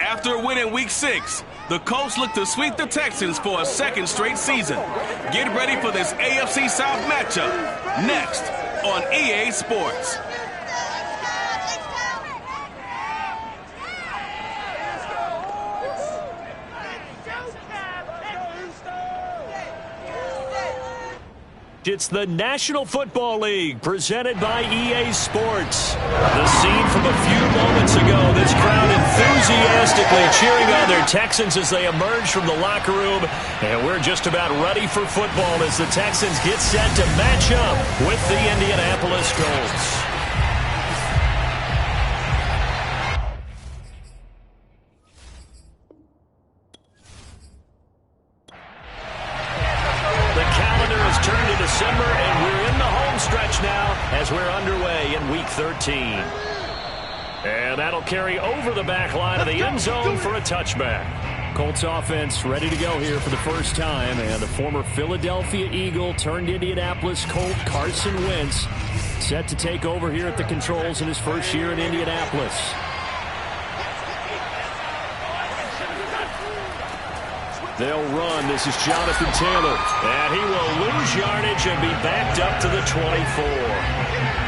After a win in Week 6, the Colts look to sweep the Texans for a second straight season. Get ready for this AFC South matchup next on EA Sports. It's the National Football League presented by EA Sports. The scene from a few moments ago, this crowd enthusiastically cheering on their Texans as they emerge from the locker room. And we're just about ready for football as the Texans get set to match up with the Indianapolis Colts. Turned to December, and we're in the home stretch now as we're underway in Week 13. And that'll carry over the back line of the end zone for a touchback. Colts offense ready to go here for the first time, and the former Philadelphia Eagle turned Indianapolis Colt Carson Wentz set to take over here at the controls in his first year in Indianapolis. They'll run. This is Jonathan Taylor. And he will lose yardage and be backed up to the 24.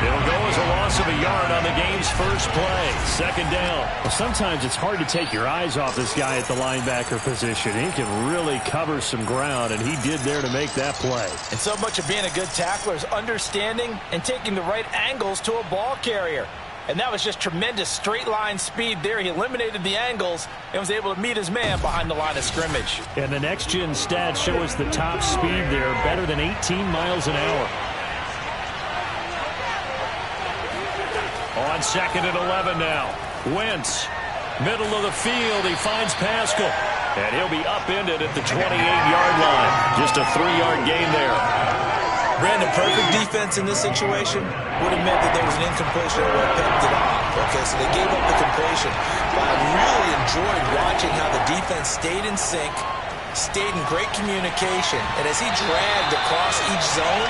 It'll go as a loss of a yard on the game's first play. Second down. Well, sometimes it's hard to take your eyes off this guy at the linebacker position. He can really cover some ground, and he did there to make that play. And so much of being a good tackler is understanding and taking the right angles to a ball carrier. And that was just tremendous straight line speed there. He eliminated the angles and was able to meet his man behind the line of scrimmage. And the next-gen stats show us the top speed there, better than 18 miles an hour. On 2nd and 11 now. Wentz, middle of the field. He finds Pascal. And he'll be upended at the 28-yard line. Just a 3-yard gain there. Brandon, perfect defense in this situation would have meant that there was an incompletion that would have picked it off. Okay, so they gave up the completion. But I really enjoyed watching how the defense stayed in sync, stayed in great communication, and as he dragged across each zone,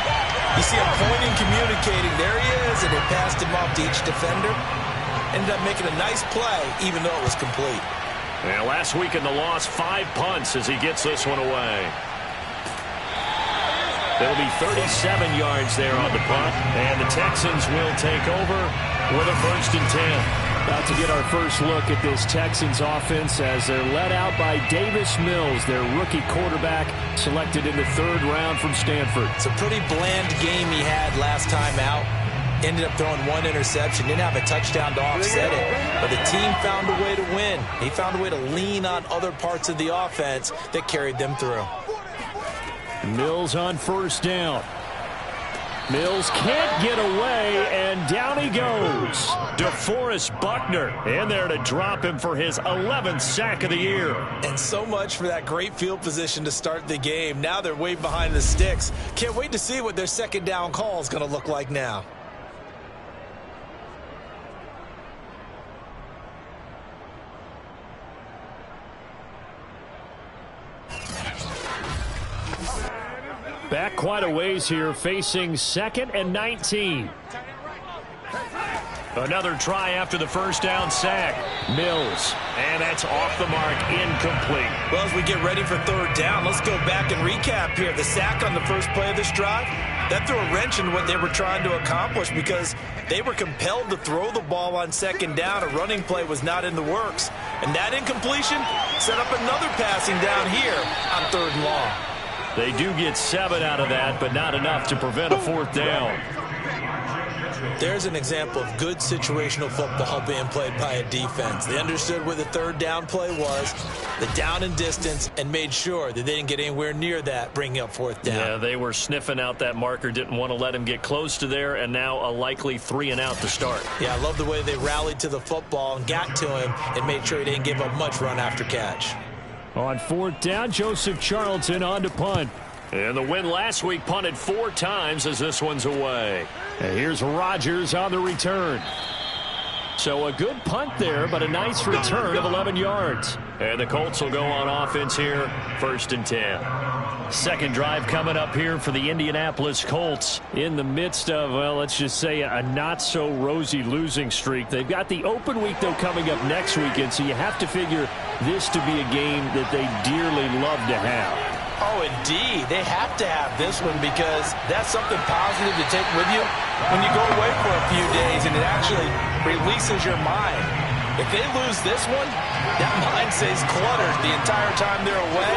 you see him pointing, communicating. There he is, and they passed him off to each defender. Ended up making a nice play, even though it was complete. And last week in the loss, 5 punts as he gets this one away. There'll be 37 yards there on the punt, and the Texans will take over with a 1st and 10. About to get our first look at this Texans offense as they're led out by Davis Mills, their rookie quarterback, selected in the 3rd round from Stanford. It's a pretty bland game he had last time out. Ended up throwing 1 interception, didn't have a touchdown to offset it, but the team found a way to win. He found a way to lean on other parts of the offense that carried them through. Mills on 1st down. Mills can't get away, and down he goes. DeForest Buckner in there to drop him for his 11th sack of the year. And so much for that great field position to start the game. Now they're way behind the sticks. Can't wait to see what their 2nd down call is going to look like now. Back quite a ways here, facing 2nd and 19. Another try after the 1st down sack. Mills, and that's off the mark, incomplete. Well, as we get ready for 3rd down, let's go back and recap here. The sack on the first play of this drive, that threw a wrench in what they were trying to accomplish because they were compelled to throw the ball on 2nd down. A running play was not in the works. And that incompletion set up another passing down here on 3rd and long. They do get 7 out of that, but not enough to prevent a 4th down. There's an example of good situational football being played by a defense. They understood where the 3rd down play was, the down and distance, and made sure that they didn't get anywhere near that, bringing up 4th down. Yeah, they were sniffing out that marker, didn't want to let him get close to there, and now a likely 3 and out to start. Yeah, I love the way they rallied to the football and got to him and made sure he didn't give up much run after catch. On 4th down, Joseph Charlton on to punt. And the win last week punted 4 times as this one's away. And here's Rodgers on the return. So a good punt there, but a nice return of 11 yards. And the Colts will go on offense here, 1st and 10. Second drive coming up here for the Indianapolis Colts in the midst of, well, let's just say a not-so-rosy losing streak. They've got the open week, though, coming up next weekend, so you have to figure this to be a game that they dearly love to have. Oh, indeed. They have to have this one because that's something positive to take with you when you go away for a few days, and it actually releases your mind. If they lose this one, that mind stays cluttered the entire time they're away,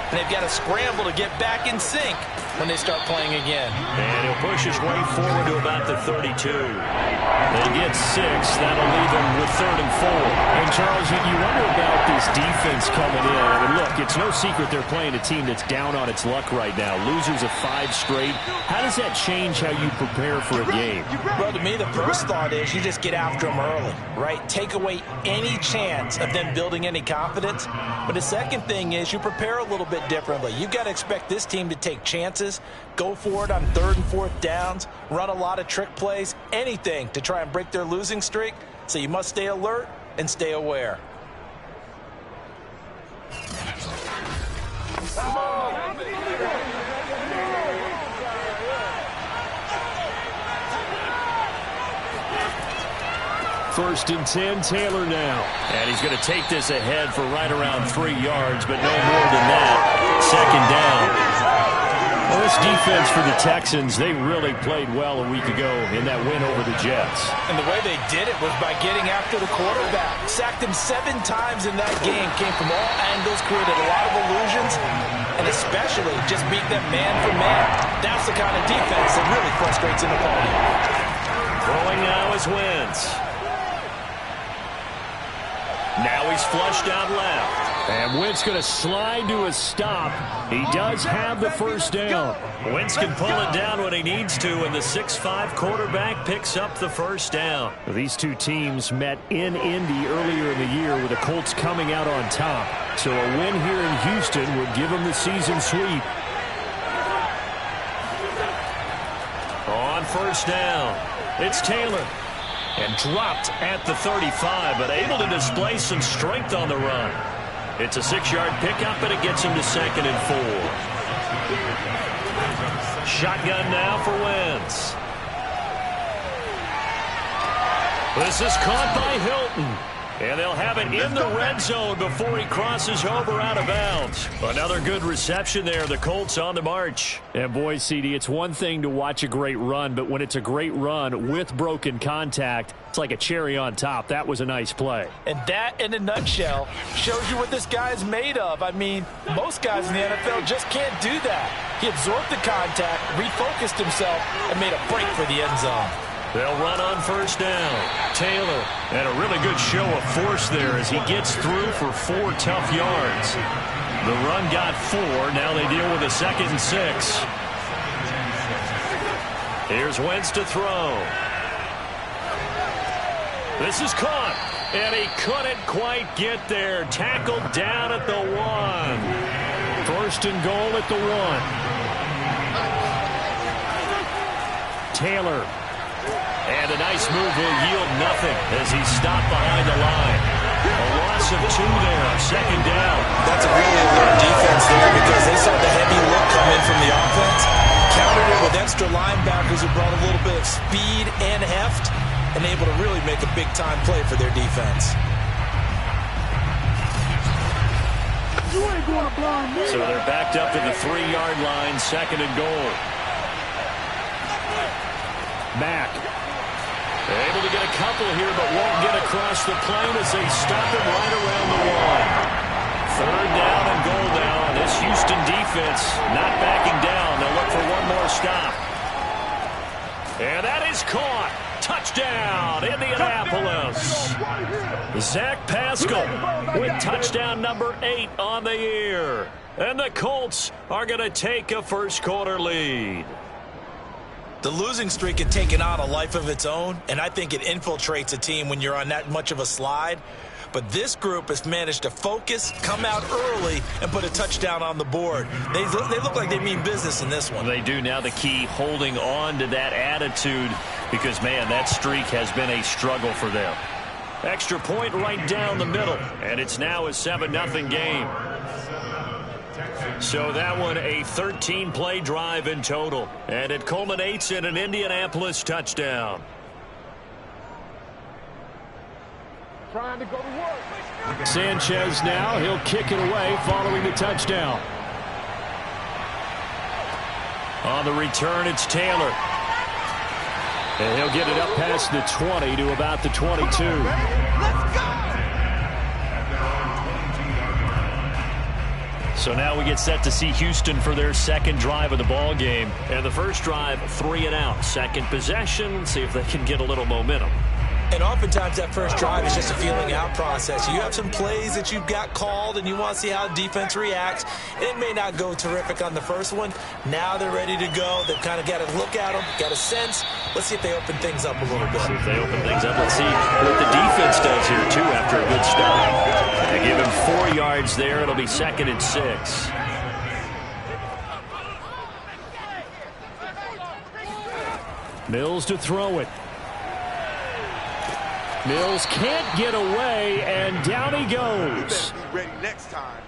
and they've got to scramble to get back in sync when they start playing again. And he'll push his way forward to about the 32. They get 6. That'll leave them with 3rd and 4. And, Charles, you wonder about this defense coming in. I mean, look, it's no secret they're playing a team that's down on its luck right now. Losers of 5 straight. How does that change how you prepare for a game? Well, to me, the first thought is you just get after them early, right? Take away any chance of them building any confidence. But the second thing is you prepare a little bit differently. You've got to expect this team to take chances, go for it on 3rd and 4th downs, run a lot of trick plays, anything to try and break their losing streak. So you must stay alert and stay aware. First and 10, Taylor now. And he's going to take this ahead for right around 3 yards, but no more than that. Second down. Well, this defense for the Texans, they really played well a week ago in that win over the Jets. And the way they did it was by getting after the quarterback. Sacked him 7 times in that game. Came from all angles, created a lot of illusions, and especially just beat them man for man. That's the kind of defense that really frustrates an opponent. Throwing now is Wentz. Now he's flushed out left. And Wentz going to slide to a stop. He does have the first down. Wentz can pull it down when he needs to, and the 6'5" quarterback picks up the first down. These two teams met in Indy earlier in the year with the Colts coming out on top. So a win here in Houston would give them the season sweep. On first down, it's Taylor. And dropped at the 35, but able to display some strength on the run. It's a 6-yard pickup, and it gets him to 2nd and 4. Shotgun now for Wentz. This is caught by Hilton. And they'll have it in the red zone before he crosses over out of bounds. Another good reception there. The Colts on the march. And boy, CD, it's one thing to watch a great run, but when it's a great run with broken contact, it's like a cherry on top. That was a nice play. And that, in a nutshell, shows you what this guy is made of. I mean, most guys in the NFL just can't do that. He absorbed the contact, refocused himself, and made a break for the end zone. They'll run on first down. Taylor, and a really good show of force there as he gets through for 4 tough yards. The run got 4. Now they deal with a 2nd and 6. Here's Wentz to throw. This is caught, and he couldn't quite get there. Tackled down at the 1. First and goal at the 1. Taylor. And a nice move will yield nothing as he's stopped behind the line. A loss of 2 there, 2nd down. That's a really alert defense there because they saw the heavy look come in from the offense, countered it with extra linebackers who brought a little bit of speed and heft, and able to really make a big-time play for their defense. So they're backed up to the 3-yard line, 2nd and goal. Mack. Able to get a couple here, but won't get across the plane as they stop him right around the 1. 3rd down and goal now, and this Houston defense not backing down. They'll look for one more stop. And that is caught. Touchdown, Indianapolis. Zach Pascal with touchdown number 8 on the year. And the Colts are going to take a first-quarter lead. The losing streak had taken on a life of its own, and I think it infiltrates a team when you're on that much of a slide. But this group has managed to focus, come out early, and put a touchdown on the board. They look like they mean business in this one. They do. Now the key, holding on to that attitude, because, man, that streak has been a struggle for them. Extra point right down the middle, and it's now a 7-0 game. So that one a 13-play drive in total, and it culminates in an Indianapolis touchdown. Trying to go to work. Sanchez now, he'll kick it away following the touchdown. On the return, it's Taylor. And he'll get it up past the 20 to about the 22. Let's go! So now we get set to see Houston for their second drive of the ball game. And the first drive, 3 and out. Second possession, see if they can get a little momentum. And oftentimes that first drive is just a feeling out process. You have some plays that you've got called and you want to see how defense reacts. And it may not go terrific on the first one. Now they're ready to go. They've kind of got to look at them, got a sense. Let's see if they open things up a little bit. See if they open things up. Let's see what the defense does here, too, after a good start. They give him 4 yards there. It'll be 2nd and 6. Mills to throw it. Mills can't get away, and down he goes. Ready next time.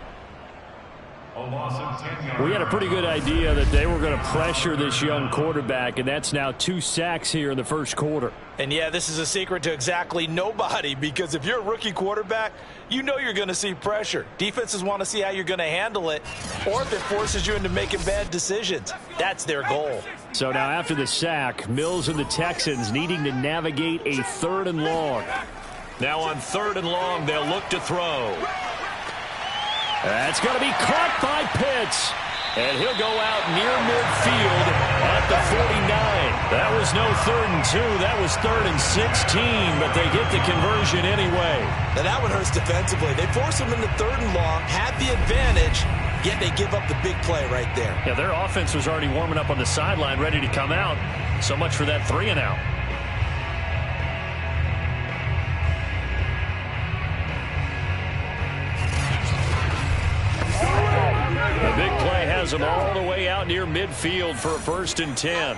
We had a pretty good idea that they were going to pressure this young quarterback, and that's now 2 sacks here in the first quarter. And yeah, this is a secret to exactly nobody, because if you're a rookie quarterback, you know you're going to see pressure. Defenses want to see how you're going to handle it, or if it forces you into making bad decisions. That's their goal. So now after the sack, Mills and the Texans needing to navigate a 3rd and long. Now on 3rd and long, they'll look to throw. That's going to be caught by Pitts. And he'll go out near midfield at the 49. That was no 3rd and 2. That was 3rd and 16, but they get the conversion anyway. Now that one hurts defensively. They force them into 3rd and long, had the advantage, yet they give up the big play right there. Yeah, their offense was already warming up on the sideline, ready to come out. So much for that 3 and out. The big play has them all the way out near midfield for a 1st and 10.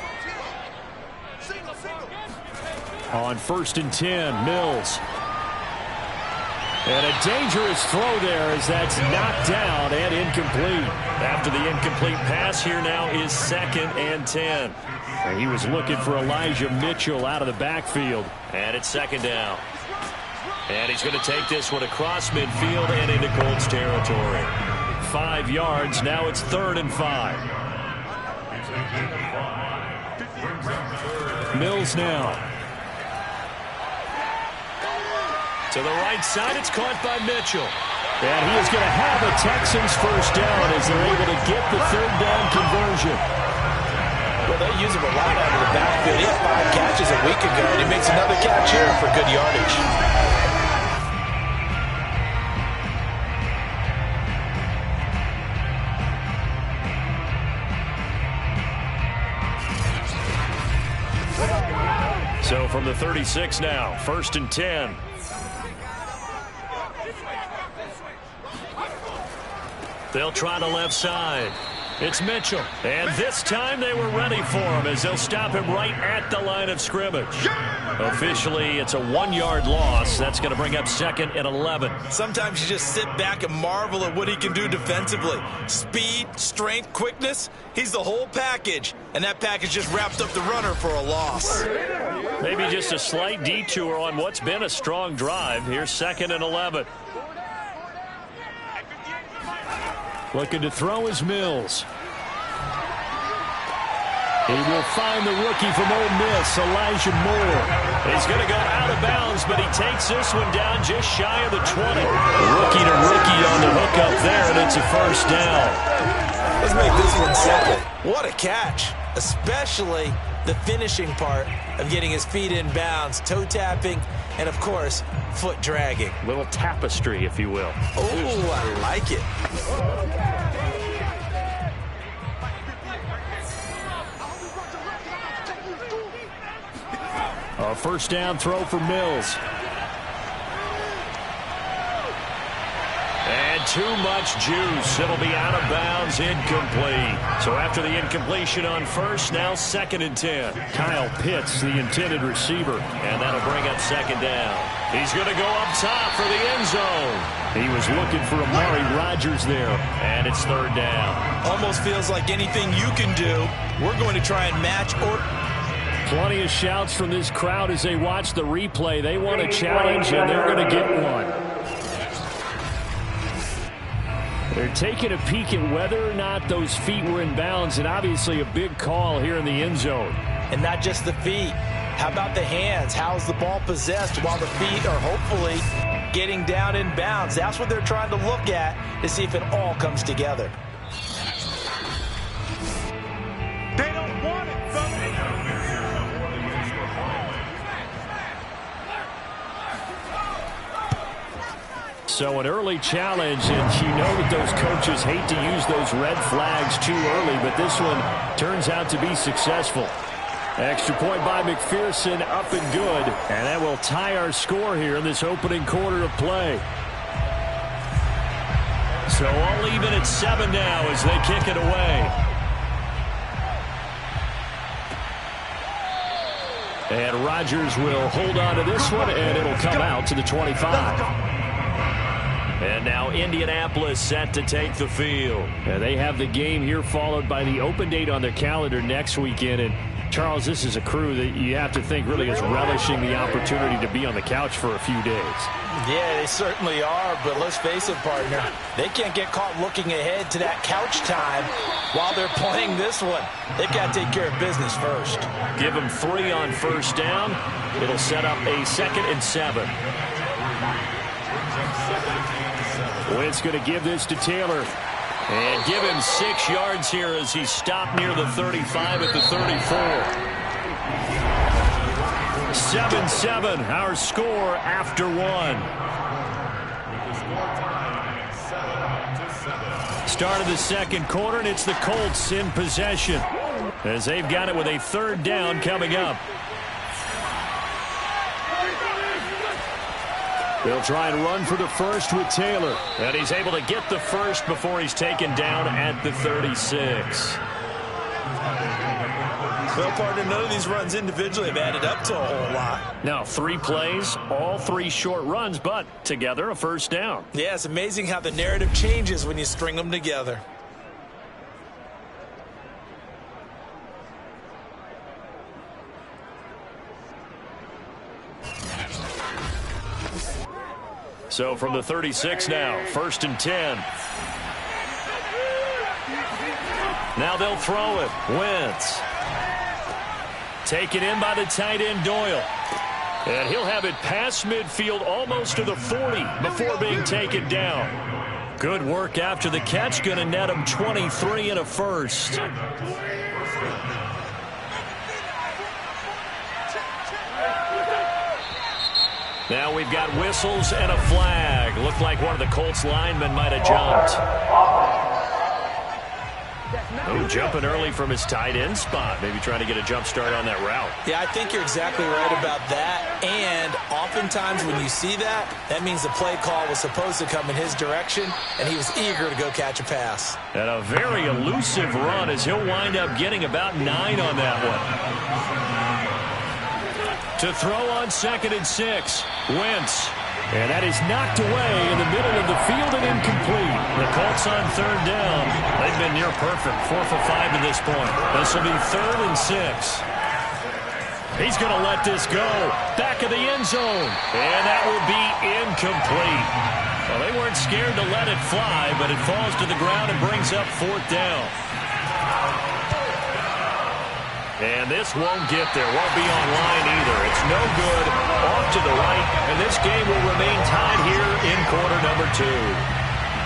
On 1st and 10, Mills. And a dangerous throw there as that's knocked down and incomplete. After the incomplete pass, here now is 2nd and 10. And he was looking for Elijah Mitchell out of the backfield. And it's 2nd down. And he's going to take this one across midfield and into Colts territory. 5 yards. Now it's 3rd and 5. Mills now. To the right side, it's caught by Mitchell. And he is going to have the Texans first down as they're able to get the 3rd down conversion. Well, they use him a lot out of the backfield. He had 5 catches a week ago, and he makes another catch here for good yardage. So from the 36 now, 1st and 10. They'll try the left side. It's Mitchell. And this time they were ready for him as they'll stop him right at the line of scrimmage. Officially, it's a 1-yard loss. That's going to bring up 2nd and 11. Sometimes you just sit back and marvel at what he can do defensively. Speed, strength, quickness. He's the whole package. And that package just wrapped up the runner for a loss. Maybe just a slight detour on what's been a strong drive. Here's 2nd and 11. Looking to throw is Mills. He will find the rookie from Ole Miss, Elijah Moore. He's going to go out of bounds, but he takes this one down just shy of the 20. Rookie to rookie on the hook up there, and it's a 1st down. Let's make this one simple. What a catch, especially the finishing part of getting his feet in bounds, toe tapping, and of course, foot dragging. Little tapestry, if you will. Oh, I like it. A 1st down throw for Mills. And too much juice. It'll be out of bounds, incomplete. So after the incompletion on first, now 2nd and 10. Kyle Pitts, the intended receiver, and that'll bring up 2nd down. He's going to go up top for the end zone. He was looking for Amari Rodgers there, and it's 3rd down. Almost feels like anything you can do, we're going to try and match or... Plenty of shouts from this crowd as they watch the replay. They want a challenge, and they're going to get one. They're taking a peek at whether or not those feet were in bounds, and obviously a big call here in the end zone. And not just the feet. How about the hands? How's the ball possessed while the feet are hopefully getting down in bounds? That's what they're trying to look at to see if it all comes together. They don't want it, So an early challenge, and you know that those coaches hate to use those red flags too early, but this one turns out to be successful. Extra point by McPherson, up and good, and that will tie our score here in this opening quarter of play. So all even at 7 now as they kick it away. And Rodgers will hold on to this one, and it'll come out to the 25. And now Indianapolis set to take the field. And they have the game here followed by the open date on their calendar next weekend. And Charles, this is a crew that you have to think really is relishing the opportunity to be on the couch for a few days. Yeah, they certainly are, but let's face it, partner, they can't get caught looking ahead to that couch time while they're playing this one. They've got to take care of business first. Give them 3 on first down. It'll set up a 2nd and 7. Wentz going to give this to Taylor. And give him 6 yards here as he stopped near the 35 at the 34. 7-7, our score after 1. Start of the 2nd quarter, and it's the Colts in possession as they've got it with a 3rd down coming up. They'll try and run for the first with Taylor. And he's able to get the first before he's taken down at the 36. Well, partner, none of these runs individually have added up to a whole lot. Now 3 plays, all 3 short runs, but together a first down. Yeah, it's amazing how the narrative changes when you string them together. So from the 36 now, 1st and 10. Now they'll throw it. Wentz. Taken in by the tight end Doyle. And he'll have it past midfield almost to the 40 before being taken down. Good work after the catch. Going to net him 23 and a first. Now we've got whistles and a flag. Looked like one of the Colts linemen might have jumped. Oh, jumping early from his tight end spot. Maybe trying to get a jump start on that route. Yeah, I think you're exactly right about that. And oftentimes when you see that, that means the play call was supposed to come in his direction, and he was eager to go catch a pass. And a very elusive run as he'll wind up getting about 9 on that one. To throw on 2nd and 6. Wentz. And that is knocked away in the middle of the field and incomplete. The Colts on 3rd down. They've been near perfect. 4 for 5 to this point. This will be 3rd and 6. He's going to let this go. Back of the end zone. And that will be incomplete. Well, they weren't scared to let it fly, but it falls to the ground and brings up 4th down. And this won't get there. Won't be online either. It's no good. Off to the right. And this game will remain tied here in quarter number 2.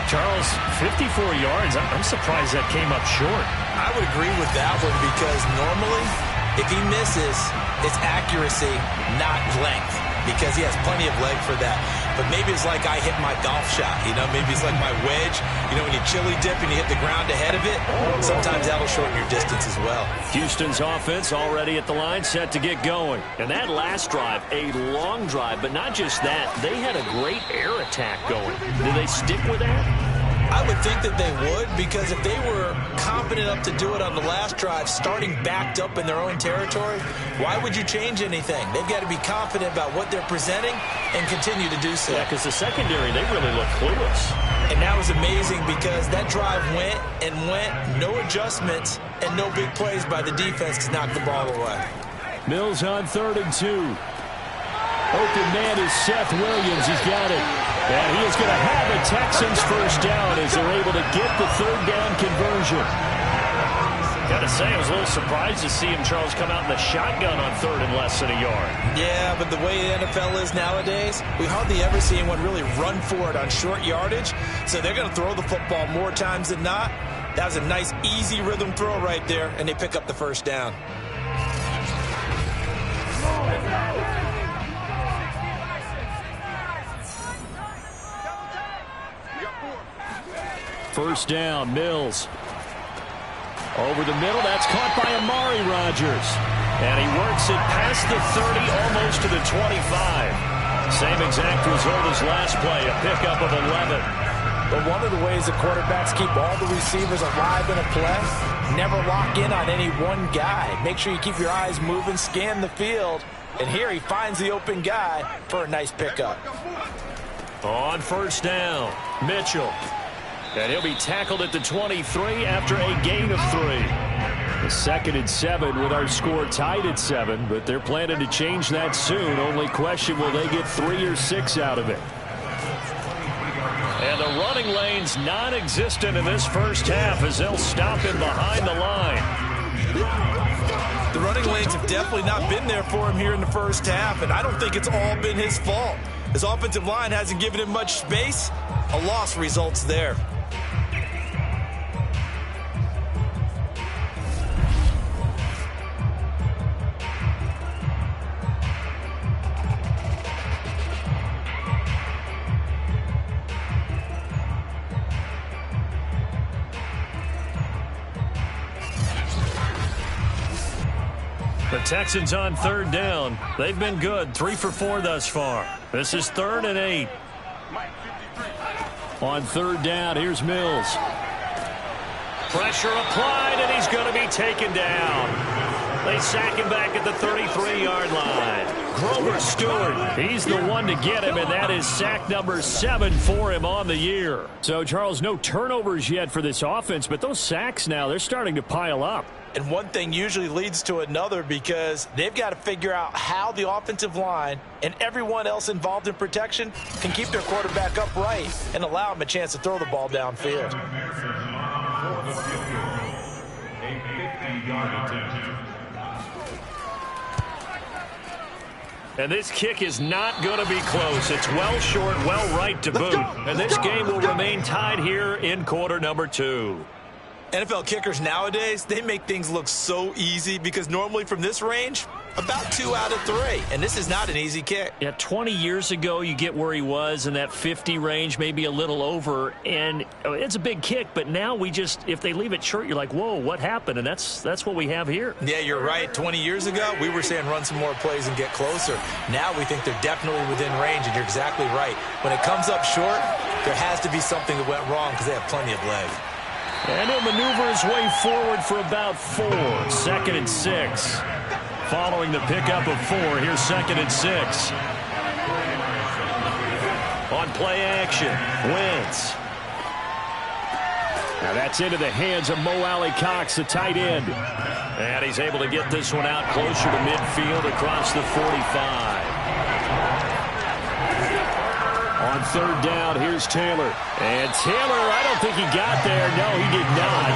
Charles, 54 yards. I'm surprised that came up short. I would agree with that one because normally, if he misses, it's accuracy, not length, because he has plenty of leg for that. But maybe it's like I hit my golf shot, you know, maybe it's like my wedge. You know, when you chili dip and you hit the ground ahead of it, sometimes that'll shorten your distance as well. Houston's offense already at the line, set to get going. And that last drive, a long drive, but not just that, they had a great air attack going. Do they stick with that? I would think that they would, because if they were confident enough to do it on the last drive, starting backed up in their own territory, why would you change anything? They've got to be confident about what they're presenting and continue to do so. Yeah, because the secondary, they really look clueless. And that was amazing because that drive went and went, no adjustments, and no big plays by the defense to knock the ball away. Mills on 3rd and 2. Open man is Seth Williams. He's got it. And he is going to have the Texans first down as they're able to get the 3rd down conversion. Got to say, I was a little surprised to see him, Charles, come out in the shotgun on 3rd and less than a yard. Yeah, but the way the NFL is nowadays, we hardly ever see anyone really run for it on short yardage. So they're going to throw the football more times than not. That was a nice, easy rhythm throw right there, and they pick up the first down. First down, Mills. Over the middle, that's caught by Amari Rodgers. And he works it past the 30, almost to the 25. Same exact result as last play, a pickup of 11. But one of the ways the quarterbacks keep all the receivers alive in a play, never lock in on any one guy. Make sure you keep your eyes moving, scan the field. And here he finds the open guy for a nice pickup. On first down, Mitchell. And he'll be tackled at the 23 after a gain of 3. The 2nd and 7 with our score tied at 7, but they're planning to change that soon. Only question, will they get 3 or 6 out of it? And the running lane's non-existent in this first half as they'll stop him behind the line. The running lanes have definitely not been there for him here in the first half, and I don't think it's all been his fault. His offensive line hasn't given him much space. A loss results there. The Texans on 3rd down. They've been good, 3 for 4 thus far. This is 3rd and 8. On 3rd down, here's Mills. Pressure applied, and he's going to be taken down. They sack him back at the 33-yard line. Grover Stewart, he's the one to get him, and that is sack number 7 for him on the year. So, Charles, no turnovers yet for this offense, but those sacks now, they're starting to pile up. And one thing usually leads to another because they've got to figure out how the offensive line and everyone else involved in protection can keep their quarterback upright and allow him a chance to throw the ball downfield. And this kick is not going to be close. It's well short, well right to boot. And this game will remain tied here in quarter number 2. NFL kickers nowadays, they make things look so easy because normally from this range, about 2 out of 3. And this is not an easy kick. Yeah, 20 years ago, you get where he was in that 50 range, maybe a little over. And it's a big kick, but now we just, if they leave it short, you're like, whoa, what happened? And that's what we have here. Yeah, you're right. 20 years ago, we were saying run some more plays and get closer. Now we think they're definitely within range, and you're exactly right. When it comes up short, there has to be something that went wrong because they have plenty of leg. And he'll maneuver his way forward for about 4. 2nd and 6. Following the pickup of 4, here's 2nd and 6. On play action, Wentz. Now that's into the hands of Mo Alley-Cox, the tight end. And he's able to get this one out closer to midfield across the 45. On 3rd down, here's Taylor. And Taylor, I don't think he got there. No, he did not.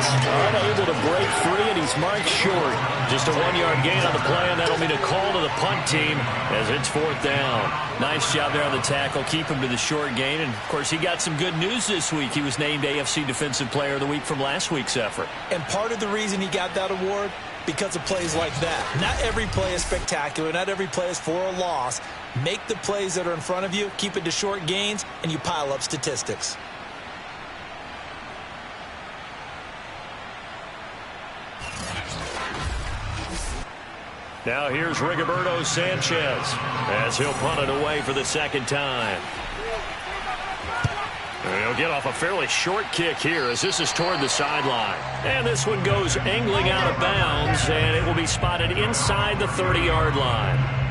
Unable to break free, and he's marked short. Just a 1-yard gain on the play, and that'll mean a call to the punt team as it's 4th down. Nice job there on the tackle. Keep him to the short gain. And, of course, he got some good news this week. He was named AFC Defensive Player of the Week from last week's effort. And part of the reason he got that award, because of plays like that. Not every play is spectacular. Not every play is for a loss. Make the plays that are in front of you, keep it to short gains, and you pile up statistics. Now here's Rigoberto Sanchez as he'll punt it away for the 2nd time. He'll get off a fairly short kick here as this is toward the sideline. And this one goes angling out of bounds, and it will be spotted inside the 30-yard line.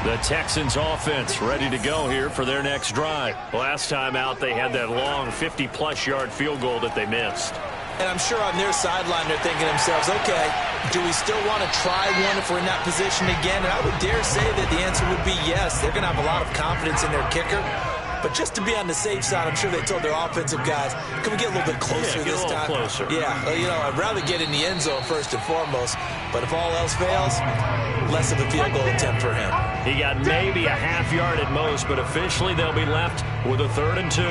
The Texans offense ready to go here for their next drive. Last time out, they had that long 50-plus yard field goal that they missed. And I'm sure on their sideline they're thinking to themselves, okay, do we still want to try one if we're in that position again? And I would dare say that the answer would be yes. They're going to have a lot of confidence in their kicker. But just to be on the safe side, I'm sure they told their offensive guys, can we get a little bit closer this time? Closer. Yeah, you know, I'd rather get in the end zone first and foremost. But if all else fails, less of a field goal attempt for him. He got maybe a half yard at most, but officially they'll be left with a 3rd and 2.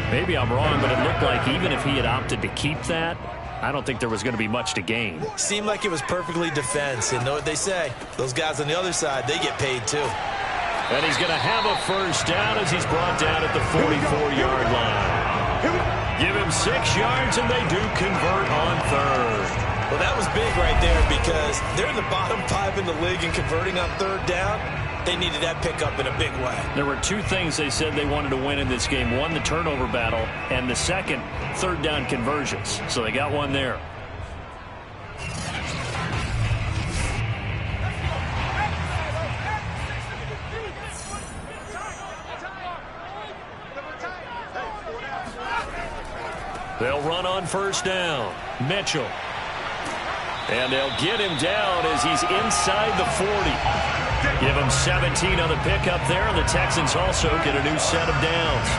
Maybe I'm wrong, but it looked like even if he had opted to keep that, I don't think there was going to be much to gain. Seemed like it was perfectly defense. And know what they say, those guys on the other side, they get paid too. And he's going to have a first down as he's brought down at the 44-yard line. Give him 6 yards, and they do convert on 3rd. Well, that was big right there because they're in the bottom 5 in the league and converting on 3rd down. They needed that pickup in a big way. There were 2 things they said they wanted to win in this game. One, the turnover battle, and the second, 3rd down conversions. So they got one there. They'll run on first down. Mitchell. And they'll get him down as he's inside the 40. Give him 17 on the pickup there, and the Texans also get a new set of downs.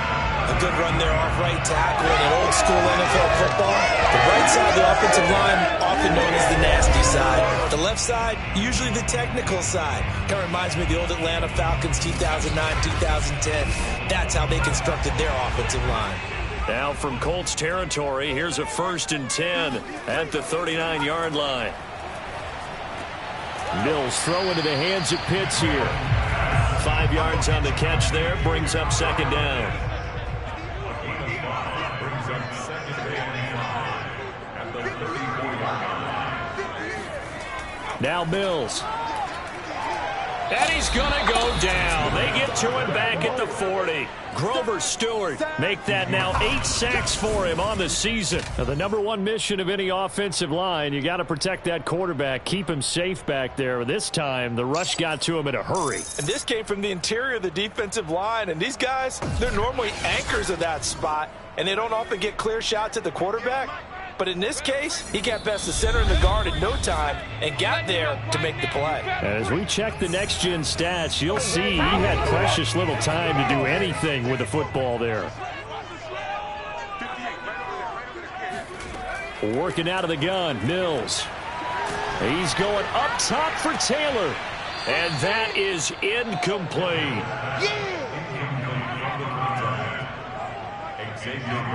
A good run there off right tackle in an old-school NFL football. The right side of the offensive line, often known as the nasty side. The left side, usually the technical side. Kind of reminds me of the old Atlanta Falcons 2009, 2010. That's how they constructed their offensive line. Now from Colts territory, here's a 1st and 10 at the 39-yard line. Mills throw into the hands of Pitts here. 5 yards on the catch there, brings up 2nd down. Now Mills. And he's going to go down. They get to him back at the 40. Grover Stewart make that now 8 sacks for him on the season. Now, the #1 mission of any offensive line, you got to protect that quarterback, keep him safe back there. This time, the rush got to him in a hurry. And this came from the interior of the defensive line. And these guys, they're normally anchors of that spot, and they don't often get clear shots at the quarterback. But in this case, he got past the center and the guard in no time and got there to make the play. As we check the next-gen stats, you'll see he had precious little time to do anything with the football there. Working out of the gun, Mills. He's going up top for Taylor. And that is incomplete.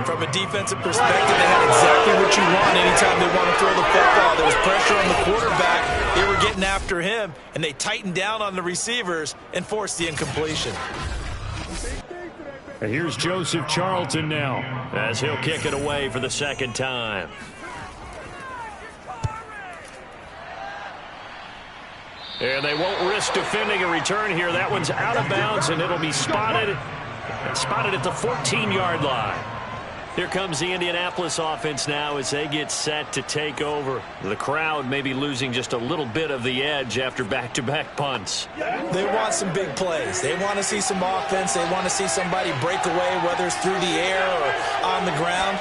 From a defensive perspective, they had exactly what you want anytime they want to throw the football. There was pressure on the quarterback. They were getting after him, and they tightened down on the receivers and forced the incompletion. And here's Joseph Charlton now as he'll kick it away for the 2nd time. And they won't risk defending a return here. That one's out of bounds, and it'll be spotted at the 14-yard line. Here comes the Indianapolis offense now as they get set to take over. The crowd may be losing just a little bit of the edge after back-to-back punts. They want some big plays. They want to see some offense. They want to see somebody break away, whether it's through the air or on the ground.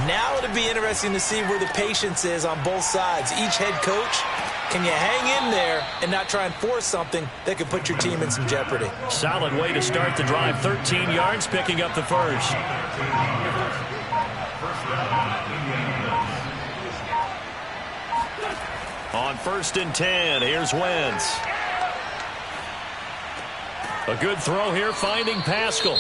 Now it'll be interesting to see where the patience is on both sides. Each head coach, can you hang in there and not try and force something that could put your team in some jeopardy? Solid way to start the drive. 13 yards, picking up the first. On 1st and 10, here's Wentz. A good throw here, finding Pascal.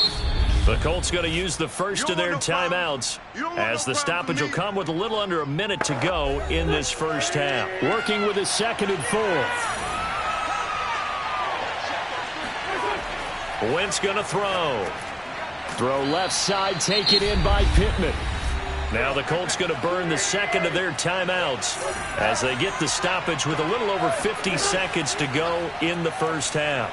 The Colts going to use the first of their timeouts as the stoppage will come with a little under a minute to go in this first half. Working with his 2nd and 4. Wentz going to throw. Throw left side, taken in by Pittman. Now the Colts going to burn the second of their timeouts as they get the stoppage with a little over 50 seconds to go in the first half.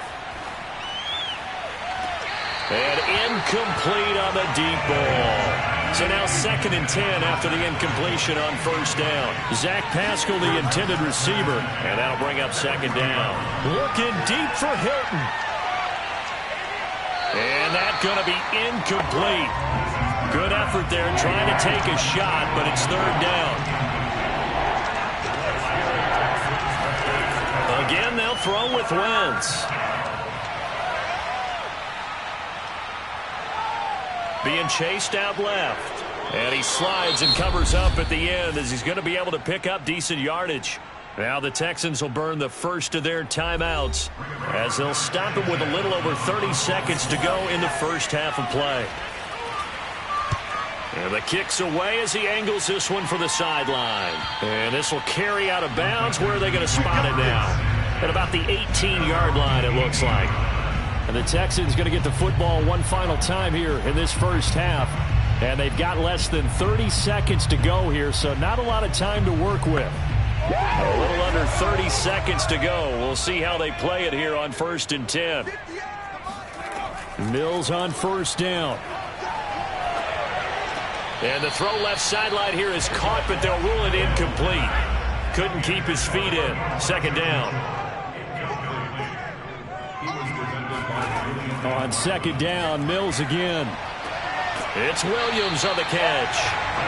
And incomplete on the deep ball. So now 2nd and 10 after the incompletion on first down. Zach Pascal, the intended receiver, and that'll bring up 2nd down. Looking deep for Hilton. And that's going to be incomplete. Good effort there trying to take a shot, but it's 3rd down. Again, they'll throw with Wentz. Being chased out left. And he slides and covers up at the end as he's going to be able to pick up decent yardage. Now the Texans will burn the first of their timeouts as they'll stop him with a little over 30 seconds to go in the first half of play. And the kick's away as he angles this one for the sideline. And this will carry out of bounds. Where are they going to spot it now? At about the 18-yard line, it looks like. And the Texans going to get the football one final time here in this first half. And they've got less than 30 seconds to go here, so not a lot of time to work with. A little under 30 seconds to go. We'll see how they play it here on 1st and 10. Mills on first down. And the throw left sideline here is caught, but they'll rule it incomplete. Couldn't keep his feet in. 2nd down. On 2nd down, Mills again. It's Williams on the catch.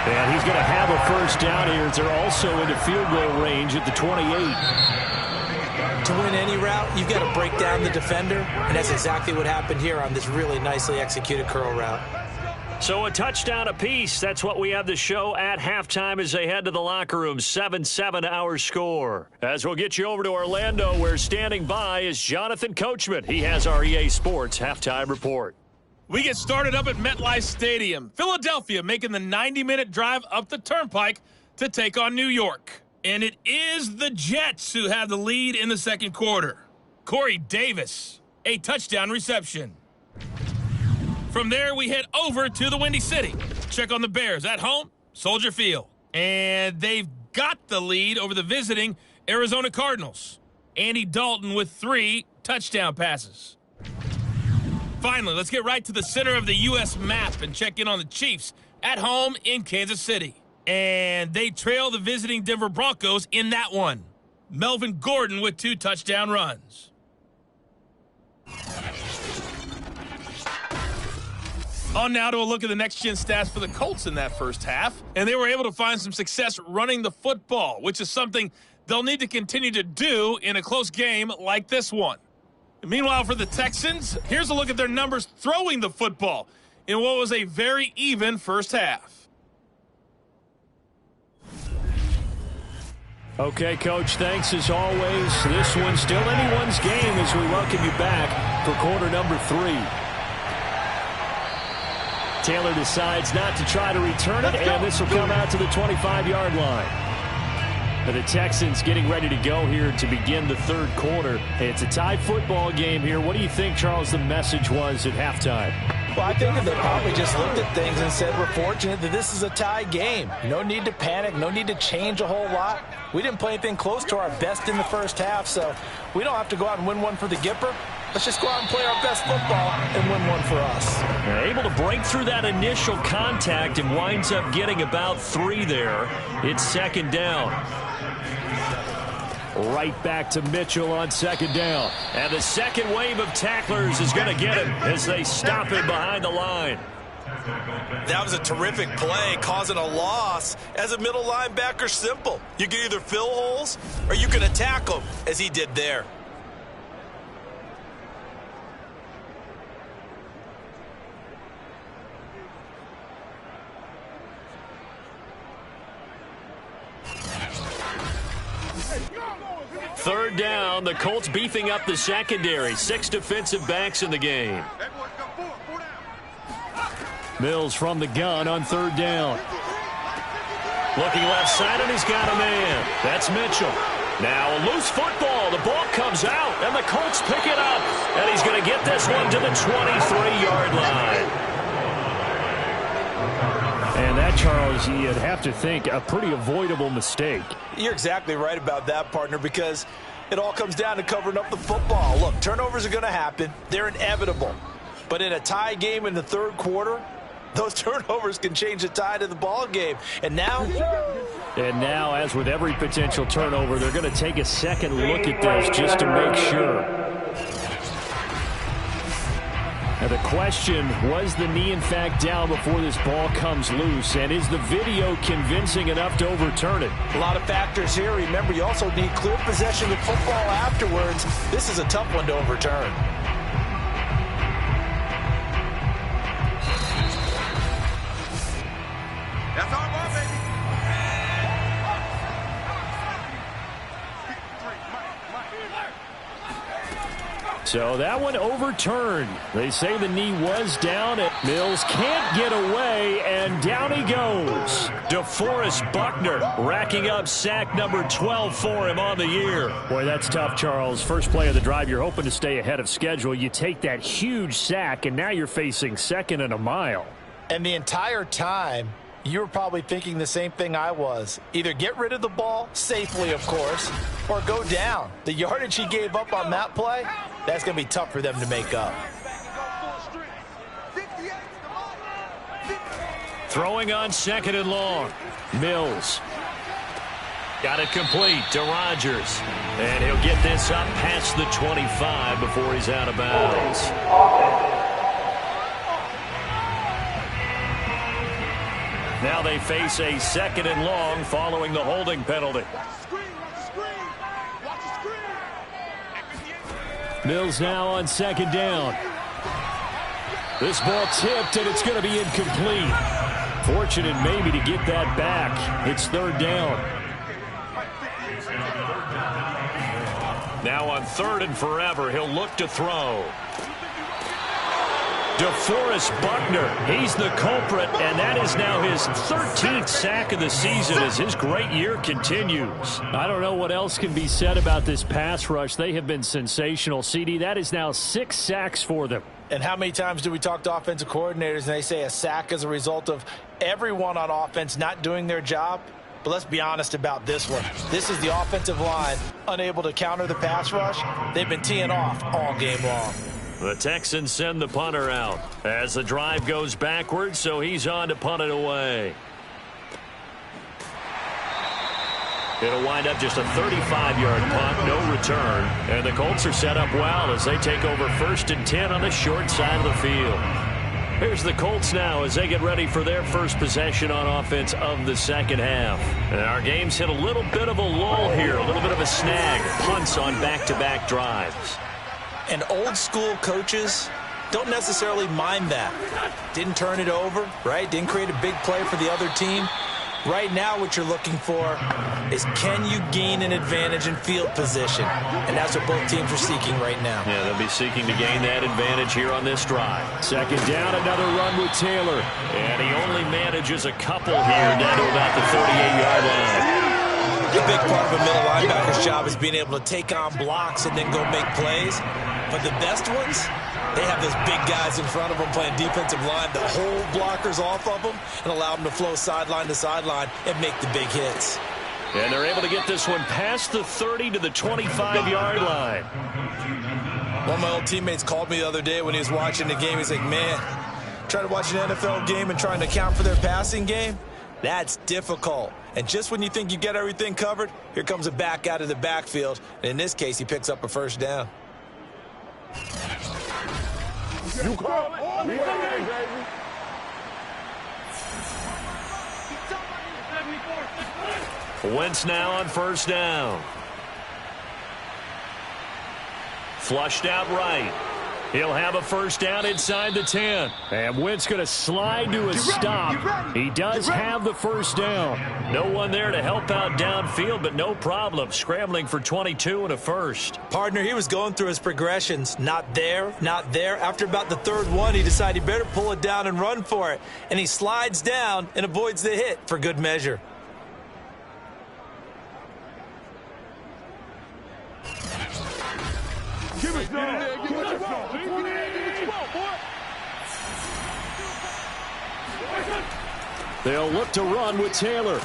And he's going to have a first down here as they're also into field goal range at the 28. To win any route, you've got to break down the defender, and that's exactly what happened here on this really nicely executed curl route. So a touchdown apiece. That's what we have to show at halftime as they head to the locker room. 7-7 our score. As we'll get you over to Orlando, where standing by is Jonathan Coachman. He has our EA Sports halftime report. We get started up at MetLife Stadium. Philadelphia making the 90-minute drive up the turnpike to take on New York. And it is the Jets who have the lead in the second quarter. Corey Davis, a touchdown reception. From there, we head over to the Windy City. Check on the Bears at home, Soldier Field. And they've got the lead over the visiting Arizona Cardinals. Andy Dalton with 3 touchdown passes. Finally, let's get right to the center of the U.S. map and check in on the Chiefs at home in Kansas City. And they trail the visiting Denver Broncos in that one. Melvin Gordon with 2 touchdown runs. On now to a look at the next-gen stats for the Colts in that first half. And they were able to find some success running the football, which is something they'll need to continue to do in a close game like this one. Meanwhile, for the Texans, here's a look at their numbers throwing the football in what was a very even first half. Okay, Coach, thanks as always. This one's still anyone's game as we welcome you back for quarter number 3. Taylor decides not to try to return it, and this will come out to the 25-yard line. And the Texans getting ready to go here to begin the third quarter. It's a tie football game here. What do you think, Charles, the message was at halftime? Well, I think that they probably just looked at things and said, we're fortunate that this is a tie game. No need to panic, no need to change a whole lot. We didn't play anything close to our best in the first half, so we don't have to go out and win one for the Gipper. Let's just go out and play our best football and win one for us. They're able to break through that initial contact and winds up getting about 3 there. It's 2nd down. Right back to Mitchell on 2nd down. And the second wave of tacklers is going to get him as they stop him behind the line. That was a terrific play, causing a loss. As a middle linebacker, simple. You can either fill holes or you can attack them, as he did there. Third down, the Colts beefing up the secondary. 6 defensive backs in the game. Mills from the gun on 3rd down. Looking left side, and he's got a man. That's Mitchell. Now a loose football. The ball comes out, and the Colts pick it up. And he's going to get this one to the 23-yard line. And that, Charles, you'd have to think a pretty avoidable mistake. You're exactly right about that, partner, because it all comes down to covering up the football. Look, turnovers are going to happen. They're inevitable. But in a tie game in the third quarter, those turnovers can change the tide of the ball game. And now, as with every potential turnover, they're going to take a second look at this just to make sure. Now the question, was the knee in fact down before this ball comes loose? And is the video convincing enough to overturn it? A lot of factors here. Remember, you also need clear possession of football afterwards. This is a tough one to overturn. That's all right, baby. So that one overturned. They say the knee was down. And Mills can't get away, and down he goes. DeForest Buckner racking up sack number 12 for him on the year. Boy, that's tough, Charles. First play of the drive, you're hoping to stay ahead of schedule. You take that huge sack, and now you're facing second and a mile. And the entire time, you were probably thinking the same thing I was. Either get rid of the ball, safely of course, or go down. The yardage he gave up on that play, that's going to be tough for them to make up. Throwing on second and long. Mills. Got it complete to Rodgers. And he'll get this up past the 25 before he's out of bounds. Now they face a second and long following the holding penalty. Mills now on second down. This ball tipped, and it's going to be incomplete. Fortunate maybe to get that back. It's third down. Now on third and forever, he'll look to throw. DeForest Buckner, he's the culprit, and that is now his 13th sack of the season as his great year continues. I don't know what else can be said about this pass rush. They have been sensational. CD, that is now 6 sacks for them. And how many times do we talk to offensive coordinators and they say a sack is a result of everyone on offense not doing their job? But let's be honest about this one. This is the offensive line unable to counter the pass rush. They've been teeing off all game long. The Texans send the punter out as the drive goes backwards, so he's on to punt it away. It'll wind up just a 35-yard punt, no return. And the Colts are set up well as they take over first and 10 on the short side of the field. Here's the Colts now as they get ready for their first possession on offense of the second half. And our game's hit a little bit of a lull here, a little bit of a snag. Punts on back-to-back drives. And old school coaches don't necessarily mind that. Didn't turn it over, right? Didn't create a big play for the other team. Right now what you're looking for is, can you gain an advantage in field position? And that's what both teams are seeking right now. Yeah, they'll be seeking to gain that advantage here on this drive. Second down, another run with Taylor. And he only manages a couple here down to about the 38-yard line. A big part of a middle linebacker's job is being able to take on blocks and then go make plays. But the best ones, they have those big guys in front of them playing defensive line to hold blockers off of them and allow them to flow sideline to sideline and make the big hits. And they're able to get this one past the 30 to the 25-yard line. One of my old teammates called me the other day when he was watching the game. He's like, man, trying to watch an NFL game and trying to account for their passing game, that's difficult. And just when you think you get everything covered, here comes a back out of the backfield. And in this case, he picks up a first down. You call it. We ready, baby. Wentz now on first down. Flushed out right. He'll have a first down inside the 10. And Wentz going to slide to a stop. He does have the first down. No one there to help out downfield, but no problem. Scrambling for 22 and a first. Partner, he was going through his progressions. Not there, not there. After about the third one, he decided he better pull it down and run for it. And he slides down and avoids the hit for good measure. Give it there. Give it to Give it what you want, boy. They'll look to run with Taylor.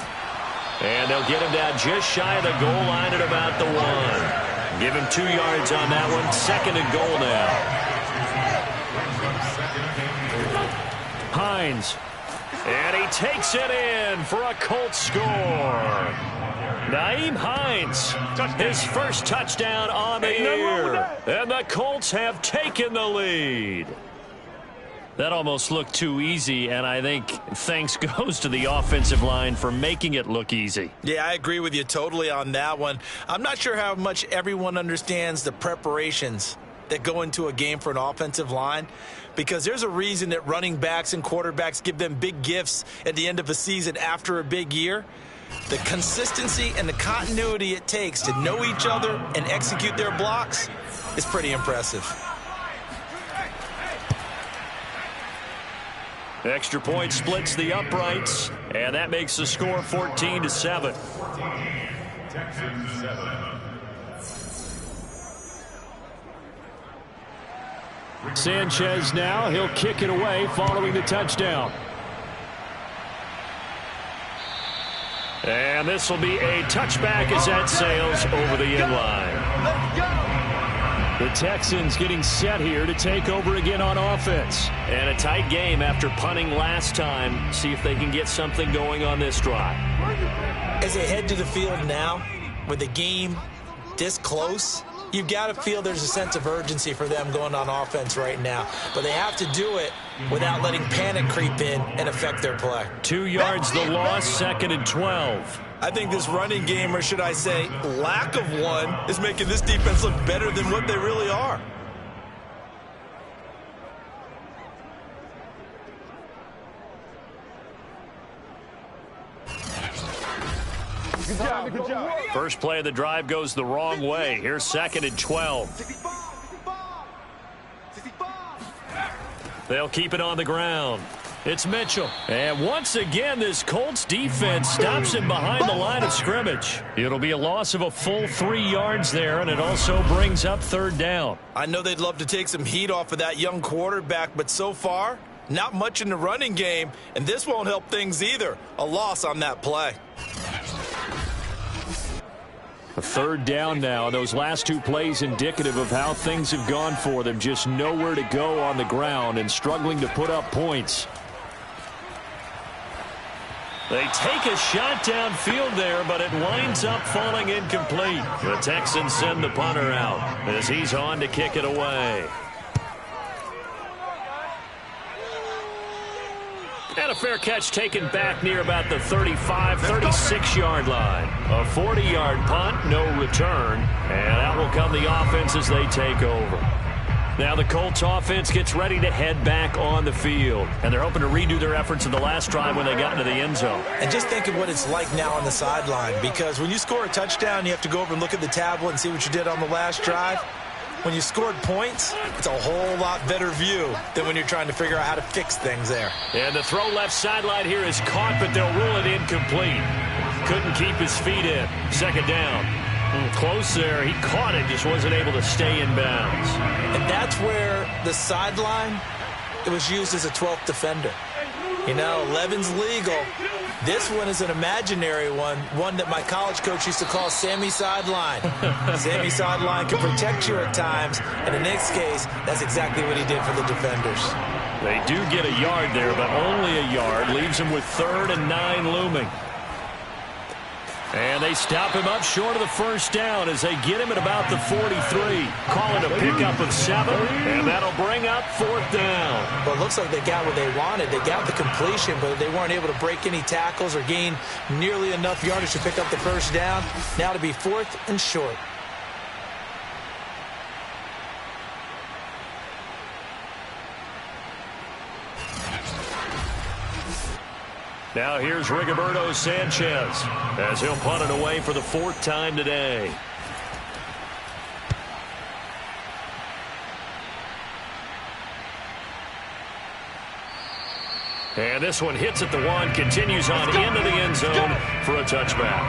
And they'll get him down just shy of the goal line at about the 1. Give him 2 yards on that one. 2nd and goal now. Hines. And he takes it in for a Colts score. Nyheim Hines, his first touchdown on the year. And the Colts have taken the lead. That almost looked too easy, and I think thanks goes to the offensive line for making it look easy. Yeah, I agree with you totally on that one. I'm not sure how much everyone understands the preparations that go into a game for an offensive line, because there's a reason that running backs and quarterbacks give them big gifts at the end of a season after a big year. The consistency and the continuity it takes to know each other and execute their blocks is pretty impressive. Extra point splits the uprights, and that makes the score 14-7. Sanchez now, he'll kick it away following the touchdown. And this will be a touchback as that sails over the end line. The Texans getting set here to take over again on offense. And a tight game after punting last time. See if they can get something going on this drive. As they head to the field now, with the game this close, you've got to feel there's a sense of urgency for them going on offense right now. But they have to do it without letting panic creep in and affect their play. 2 yards the loss, 2nd and 12. I think this running game, or should I say lack of one, is making this defense look better than what they really are. Good job, good job. First play of the drive goes the wrong way. Here's 2nd and 12. They'll keep it on the ground. It's Mitchell. And once again, this Colts defense stops him behind the line of scrimmage. It'll be a loss of a full 3 yards there, and it also brings up 3rd down. I know they'd love to take some heat off of that young quarterback, but so far, not much in the running game, and this won't help things either. A loss on that play. A 3rd down now. Those last 2 plays indicative of how things have gone for them. Just nowhere to go on the ground and struggling to put up points. They take a shot downfield there, but it winds up falling incomplete. The Texans send the punter out as he's on to kick it away. And a fair catch taken back near about the 35, 36-yard line. A 40-yard punt, no return. And out will come the offense as they take over. Now the Colts offense gets ready to head back on the field. And they're hoping to redo their efforts in the last drive when they got into the end zone. And just think of what it's like now on the sideline, because when you score a touchdown, you have to go over and look at the tablet and see what you did on the last drive. When you scored points, it's a whole lot better view than when you're trying to figure out how to fix things there. And the throw left sideline here is caught, but they'll rule it incomplete. Couldn't keep his feet in. 2nd down. Close there. He caught it, just wasn't able to stay in bounds. And that's where the sideline, it was used as a 12th defender. You know, 11's legal. This one is an imaginary one that my college coach used to call Sammy Sideline. Sammy Sideline can protect you at times, and in this case, that's exactly what he did for the defenders. They do get a yard there, but only a yard. Leaves him with 3rd and 9 looming. And they stop him up short of the 1st down as they get him at about the 43. Calling a pickup of 7, and that'll bring up 4th down. Well, it looks like they got what they wanted. They got the completion, but they weren't able to break any tackles or gain nearly enough yardage to pick up the 1st down. Now to be 4th and short. Now here's Rigoberto Sanchez as he'll punt it away for the 4th time today. And this one hits at the 1, continues on into the end zone for a touchback.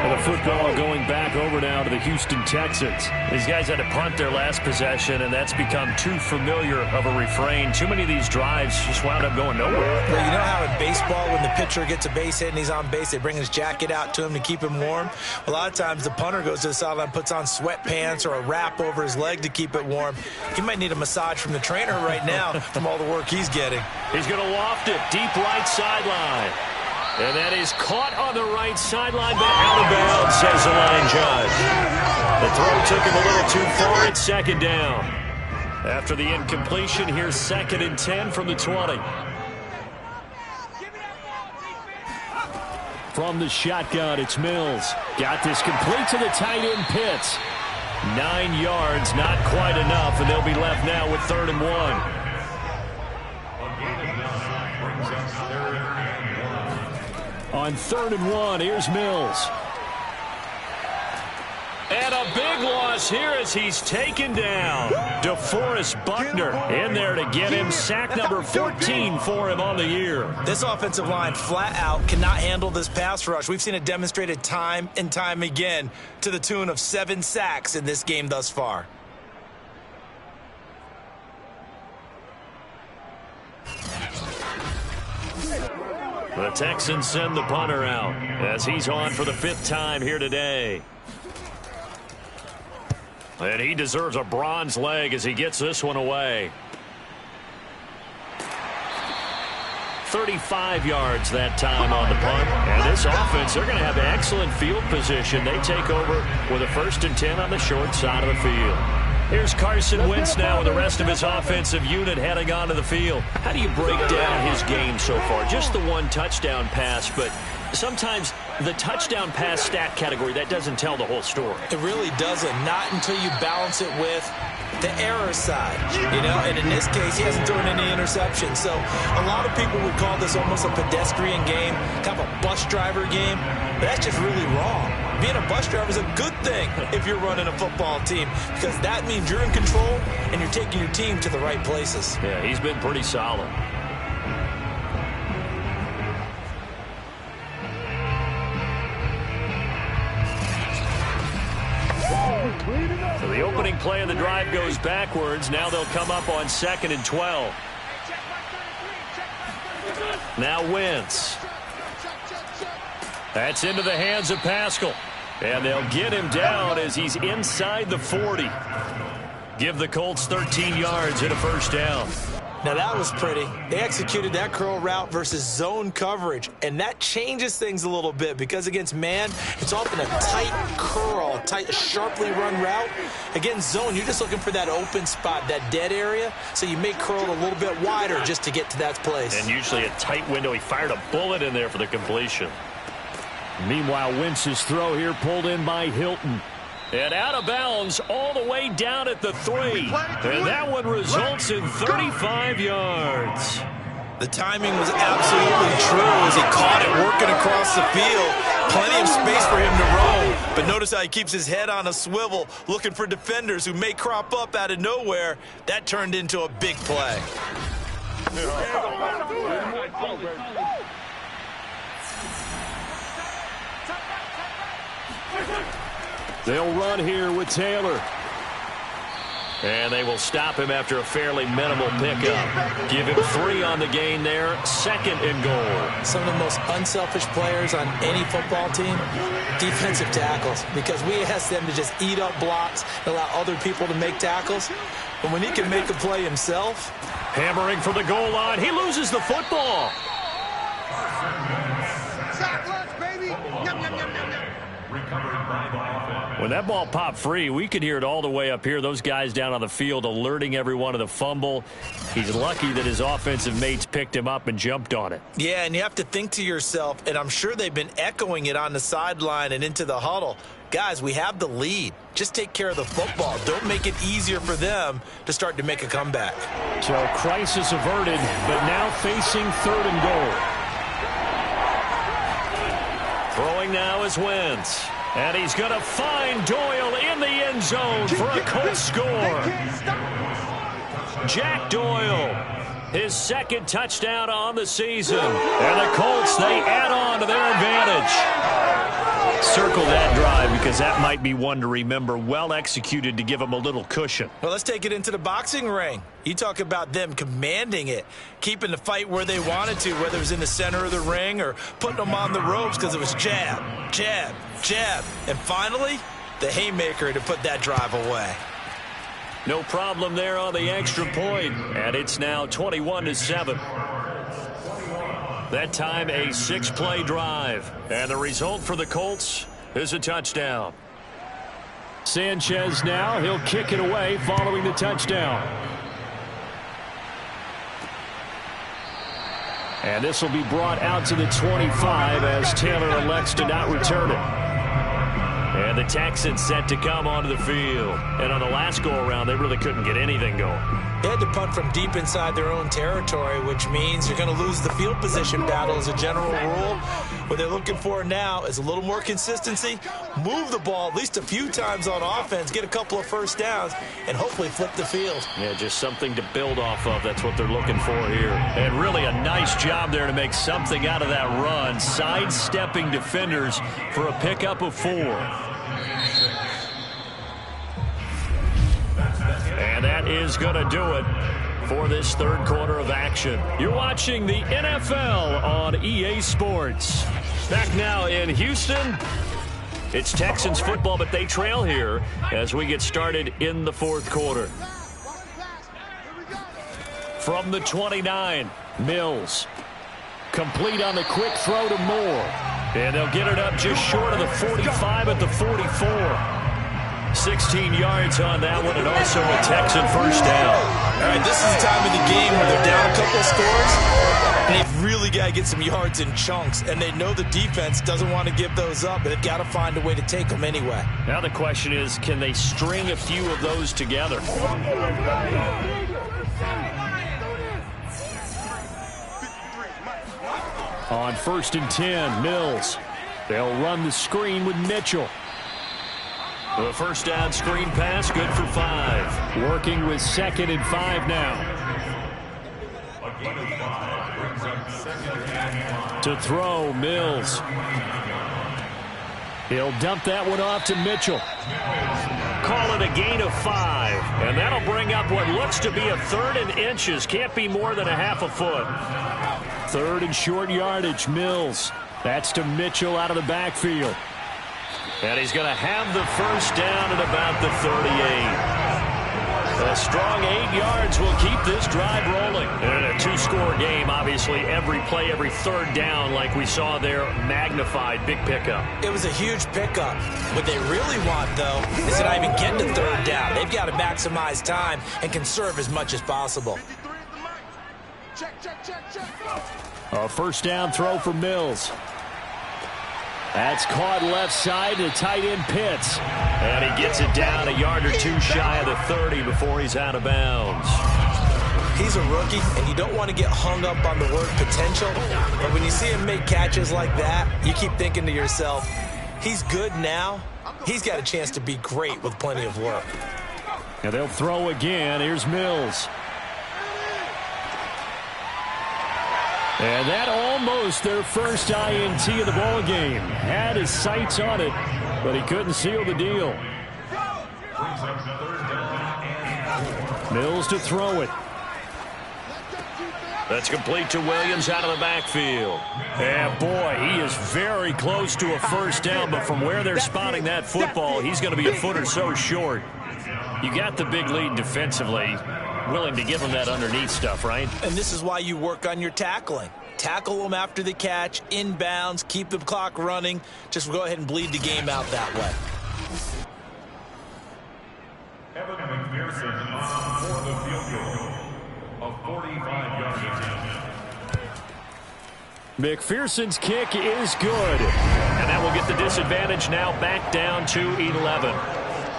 And the football going back over now to the Houston Texans. These guys had to punt their last possession, and that's become too familiar of a refrain. Too many of these drives just wound up going nowhere. Well, you know how in baseball, when the pitcher gets a base hit and he's on base, they bring his jacket out to him to keep him warm? A lot of times the punter goes to the sideline, puts on sweatpants or a wrap over his leg to keep it warm. He might need a massage from the trainer right now from all the work he's getting. He's going to loft it deep right sideline. And that is caught on the right sideline, but out of bounds, says the line judge. The throw took him a little too far. It's second down. After the incompletion, here's 2nd and 10 from the 20. From the shotgun, it's Mills. Got this complete to the tight end, Pitts. 9 yards, not quite enough, and they'll be left now with 3rd and 1. On 3rd and 1, here's Mills. And a big loss here as he's taken down. DeForest Buckner in there to get him. Sack number 14 for him on the year. This offensive line flat out cannot handle this pass rush. We've seen it demonstrated time and time again to the tune of 7 sacks in this game thus far. The Texans send the punter out as he's on for the 5th time here today. And he deserves a bronze leg as he gets this one away. 35 yards that time on the punt. And this offense, they're going to have excellent field position. They take over with a 1st and 10 on the short side of the field. Here's Carson Wentz now with the rest of his offensive unit heading onto the field. How do you break down his game so far? Just the 1 touchdown pass, but sometimes the touchdown pass stat category, that doesn't tell the whole story. It really doesn't. Not until you balance it with the error side. You know, and in this case, he hasn't thrown any interceptions. So a lot of people would call this almost a pedestrian game, kind of a bus driver game. But that's just really wrong. Being a bus driver is a good thing if you're running a football team, because that means you're in control and you're taking your team to the right places. Yeah, he's been pretty solid. So the opening play of the drive goes backwards. Now they'll come up on 2nd and 12. Now Wentz. That's into the hands of Pascal. And they'll get him down as he's inside the 40. Give the Colts 13 yards and a 1st down. Now that was pretty. They executed that curl route versus zone coverage, and that changes things a little bit because against man, it's often a tight curl, tight, sharply run route. Against zone, you're just looking for that open spot, that dead area, so you may curl it a little bit wider just to get to that place. And usually a tight window. He fired a bullet in there for the completion. Meanwhile, Wentz's throw here pulled in by Hilton. And out of bounds all the way down at the 3. And that one results in 35 yards. The timing was absolutely true as he caught it working across the field. Plenty of space for him to roam. But notice how he keeps his head on a swivel, looking for defenders who may crop up out of nowhere. That turned into a big play. They'll run here with Taylor. And they will stop him after a fairly minimal pickup. Give him 3 on the gain there. 2nd and goal. Some of the most unselfish players on any football team, defensive tackles, because we ask them to just eat up blocks and allow other people to make tackles. But when he can make a play himself. Hammering for the goal line. He loses the football. When that ball popped free, we could hear it all the way up here. Those guys down on the field alerting everyone of the fumble. He's lucky that his offensive mates picked him up and jumped on it. Yeah, and you have to think to yourself, and I'm sure they've been echoing it on the sideline and into the huddle. Guys, we have the lead. Just take care of the football. Don't make it easier for them to start to make a comeback. So crisis averted, but now facing 3rd and goal. Throwing now is Wentz. And he's going to find Doyle in the end zone for a Colts score. Jack Doyle, his 2nd touchdown on the season. And the Colts, they add on to their advantage. Circle that drive because that might be one to remember. Well executed to give them a little cushion. Well, let's take it into the boxing ring. You talk about them commanding it, keeping the fight where they wanted to, whether it was in the center of the ring or putting them on the ropes because it was jab, jab, jab. And finally, the haymaker to put that drive away. No problem there on the extra point, and it's now 21-7. That time a 6-play drive, and the result for the Colts is a touchdown. Sanchez now, he'll kick it away following the touchdown. And this will be brought out to the 25 as Taylor elects to not return it. And the Texans set to come onto the field. And on the last go-around, they really couldn't get anything going. They had to punt from deep inside their own territory, which means you're going to lose the field position battle as a general rule. What they're looking for now is a little more consistency, move the ball at least a few times on offense, get a couple of first downs, and hopefully flip the field. Yeah, just something to build off of. That's what they're looking for here. And really a nice job there to make something out of that run, sidestepping defenders for a pickup of 4. And that is going to do it for this third quarter of action. You're watching the NFL on EA Sports. Back now in Houston. It's Texans football, but they trail here as we get started in the fourth quarter. From the 29, Mills. Complete on the quick throw to Moore. And they'll get it up just short of the 45 at the 44. 16 yards on that one, and also a Texan first down. All right, this is the time of the game where they're down a couple of scores, and they've really got to get some yards in chunks, and they know the defense doesn't want to give those up, but they've got to find a way to take them anyway. Now the question is, can they string a few of those together? On 1st and 10, Mills. They'll run the screen with Mitchell. The first down screen pass, good for 5. Working with 2nd and 5 now. To throw, Mills. He'll dump that one off to Mitchell. Call it a gain of 5. And that'll bring up what looks to be a 3rd and inches. Can't be more than a half a foot. 3rd and short yardage, Mills. That's to Mitchell out of the backfield. And he's going to have the first down at about the 38. A strong 8 yards will keep this drive rolling. And a 2-score game, obviously, every play, every third down, like we saw there, magnified, big pickup. It was a huge pickup. What they really want, though, is to not even get to 3rd down. They've got to maximize time and conserve as much as possible. A first down throw for Mills. That's caught left side to tight end Pitts. And he gets it down a yard or 2 shy of the 30 before he's out of bounds. He's a rookie, and you don't want to get hung up on the word potential. But when you see him make catches like that, you keep thinking to yourself, he's good now. He's got a chance to be great with plenty of work. And they'll throw again. Here's Mills. And that almost their first INT of the ball game. Had his sights on it, but he couldn't seal the deal. Mills to throw it. That's complete to Williams out of the backfield. And boy, he is very close to a first down, but from where they're spotting that football, he's going to be a foot or so short. You got the big lead defensively. Willing to give them that underneath stuff, right? And this is why you work on your tackling. Tackle them after the catch, inbounds, keep the clock running. Just go ahead and bleed the game out that way. Evan McPherson for the field goal of 45 yards. McPherson's kick is good. And that will get the disadvantage now back down to 11.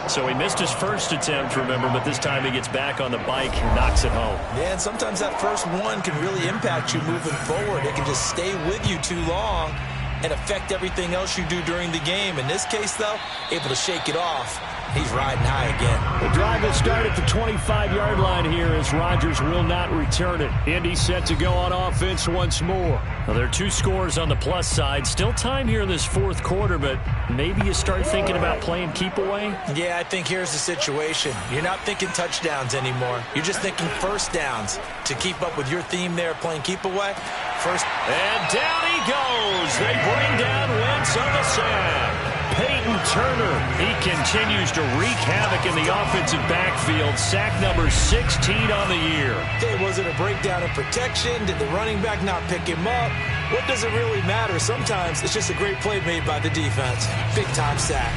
So he missed his first attempt, remember, but this time he gets back on the bike and knocks it home. Yeah, and sometimes that first one can really impact you moving forward. It can just stay with you too long and affect everything else you do during the game. In this case, though, able to shake it off He's riding high again. The drive will start at the 25-yard line here as Rodgers will not return it. Indy set to go on offense once more. Well, there are 2 scores on the plus side. Still time here in this fourth quarter, but maybe you start thinking about playing keep away? Yeah, I think here's the situation. You're not thinking touchdowns anymore. You're just thinking first downs. To keep up with your theme there, playing keep away. And down he goes. They bring down Wentz on the sack. Peyton Turner, he continues to wreak havoc in the offensive backfield. Sack number 16 on the year. Okay, was it a breakdown in protection? Did the running back not pick him up? What does it really matter? Sometimes it's just a great play made by the defense. Big-time sack.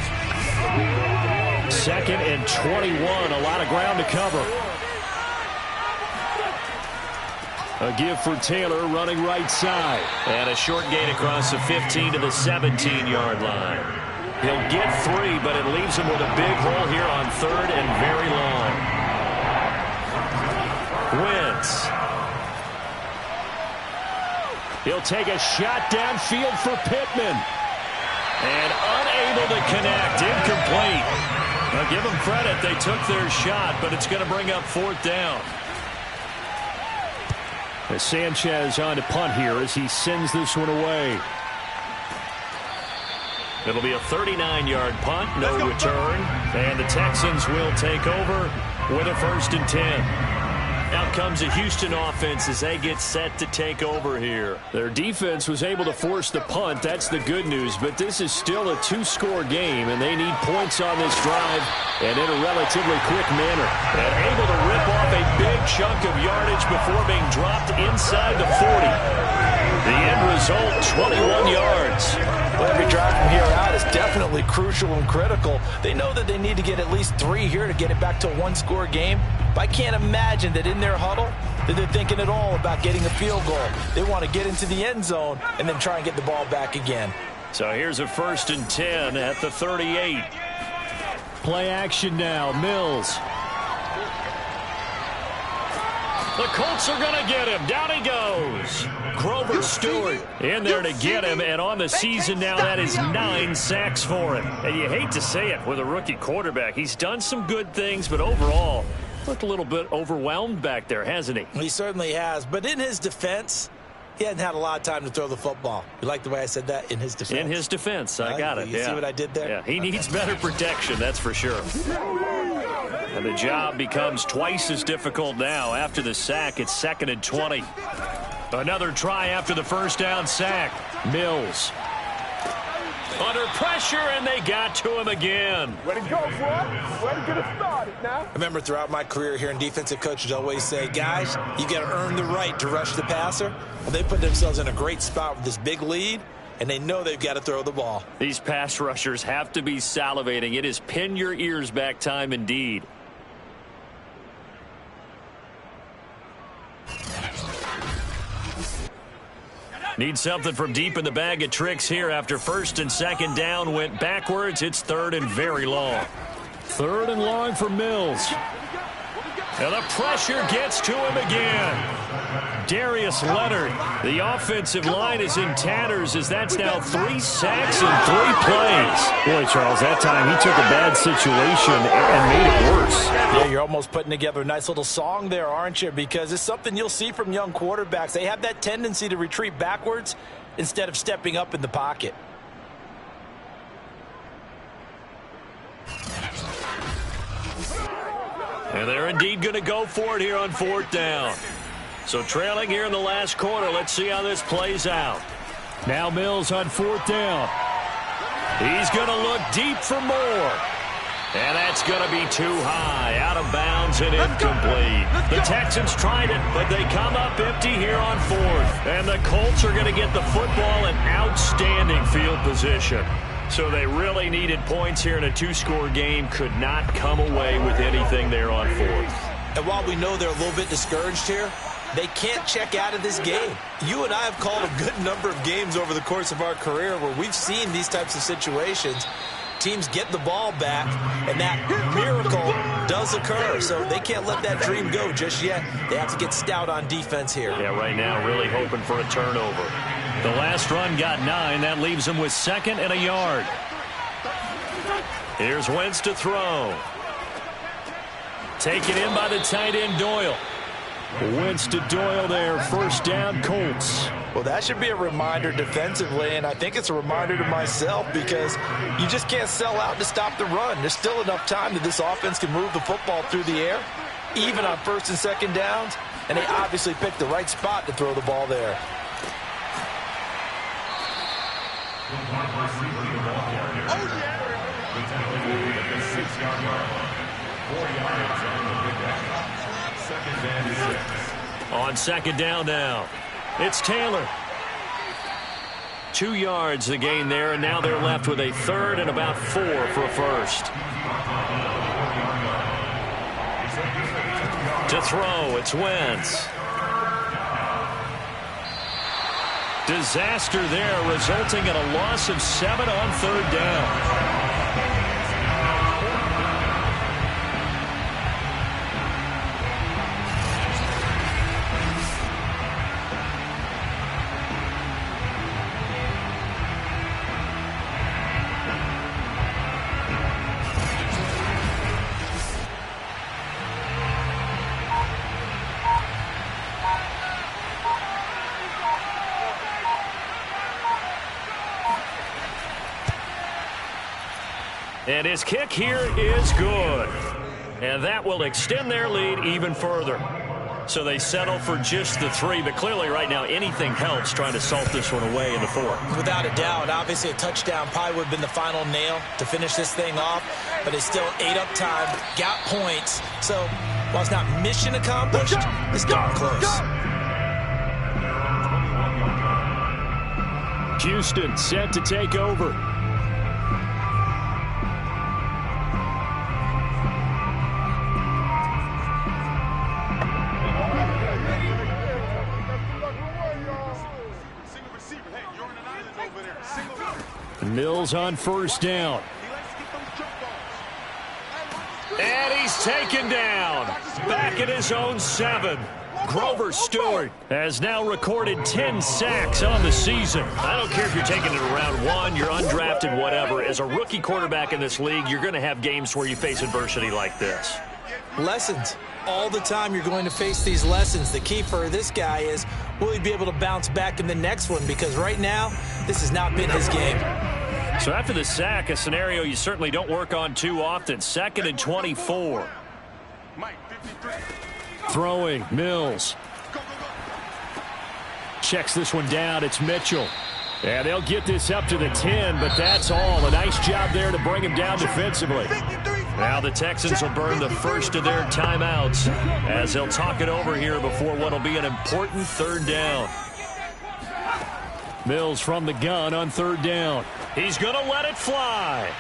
2nd and 21, a lot of ground to cover. A give for Taylor running right side. And a short gain across the 15 to the 17-yard line. He'll get 3, but it leaves him with a big hole here on 3rd and very long. Wentz. He'll take a shot downfield for Pittman. And unable to connect. Incomplete. Now give them credit. They took their shot, but it's going to bring up 4th down. As Sanchez on to punt here as he sends this one away. It'll be a 39-yard punt, no return. And the Texans will take over with a 1st and 10. Out comes the Houston offense as they get set to take over here. Their defense was able to force the punt. That's the good news. But this is still a 2-score game, and they need points on this drive and in a relatively quick manner. And able to rip off a big chunk of yardage before being dropped inside the 40. The end result, 21 yards. Well, every drive from here out is definitely crucial and critical. They know that they need to get at least 3 here to get it back to a 1-score game. But I can't imagine that in their huddle that they're thinking at all about getting a field goal. They want to get into the end zone and then try and get the ball back again. So here's a 1st and 10 at the 38. Play action now. Mills. The Colts are going to get him. Down he goes. Grover Stewart in there to get him. And on the season now, that is 9 sacks for him. And you hate to say it with a rookie quarterback. He's done some good things, but overall, looked a little bit overwhelmed back there, hasn't he? He certainly has. But in his defense, he hadn't had a lot of time to throw the football. You like the way I said that? In his defense? In his defense. I got it. You see what I did there? Yeah, he needs better protection, that's for sure. And the job becomes twice as difficult now. After the sack, it's 2nd and 20. Another try after the 1st down sack. Mills. Under pressure, and they got to him again. Ready to go, boy. Ready to get it started now. I remember throughout my career here in defensive coaches always say, guys, you got to earn the right to rush the passer. Well, they put themselves in a great spot with this big lead, and they know they've got to throw the ball. These pass rushers have to be salivating. It is pin your ears back time indeed. Need something from deep in the bag of tricks here after 1st and 2nd down went backwards. It's 3rd and very long. 3rd and long for Mills. And the pressure gets to him again. Darius Leonard. The offensive line is in tatters as that's now 3 sacks and 3 plays. Boy, Charles, that time he took a bad situation and made it worse. Yeah, you're almost putting together a nice little song there, aren't you? Because it's something you'll see from young quarterbacks. They have that tendency to retreat backwards instead of stepping up in the pocket. And they're indeed going to go for it here on 4th down. So trailing here in the last quarter. Let's see how this plays out. Now Mills on 4th down. He's going to look deep for more. And that's going to be too high. Out of bounds and incomplete. The Texans tried it, but they come up empty here on 4th. And the Colts are going to get the football in outstanding field position. So they really needed points here in a 2-score game. Could not come away with anything there on 4th. And while we know they're a little bit discouraged here, they can't check out of this game. You and I have called a good number of games over the course of our career where we've seen these types of situations. Teams get the ball back, and that miracle does occur. So they can't let that dream go just yet. They have to get stout on defense here. Yeah, right now really hoping for a turnover. The last run got 9. That leaves them with 2nd and a yard. Here's Wentz to throw. Taken in by the tight end Doyle. Wentz to Doyle there. First down, Colts. Well, that should be a reminder defensively, and I think it's a reminder to myself because you just can't sell out to stop the run. There's still enough time that this offense can move the football through the air, even on first and second downs, and they obviously picked the right spot to throw the ball there. On second down now, it's Taylor. 2 yards the gain there, and now they're left with a third and about 4 for a first. To throw, it's Wentz. Disaster there, resulting in a loss of 7 on third down. And his kick here is good. And that will extend their lead even further. So they settle for just the 3, but clearly right now anything helps trying to salt this one away in the 4th. Without a doubt, obviously a touchdown probably would have been the final nail to finish this thing off, but it's still ate up time, got points. So while it's not mission accomplished, it's darn close. Houston set to take over. Mills on first down. And he's taken down. Back at his own 7. Grover Stewart has now recorded 10 sacks on the season. I don't care if you're taking it around 1, you're undrafted, whatever. As a rookie quarterback in this league, you're going to have games where you face adversity like this. Lessons. All the time you're going to face these lessons. The key for this guy is, will he be able to bounce back in the next one? Because right now, this has not been his game. So after the sack, a scenario you certainly don't work on too often. 2nd and 24. Throwing, Mills. Checks this one down, it's Mitchell. And they'll get this up to the 10, but that's all. A nice job there to bring him down defensively. Now the Texans will burn the first of their timeouts as they'll talk it over here before what will be an important third down. Mills from the gun on third down. He's going to let it fly.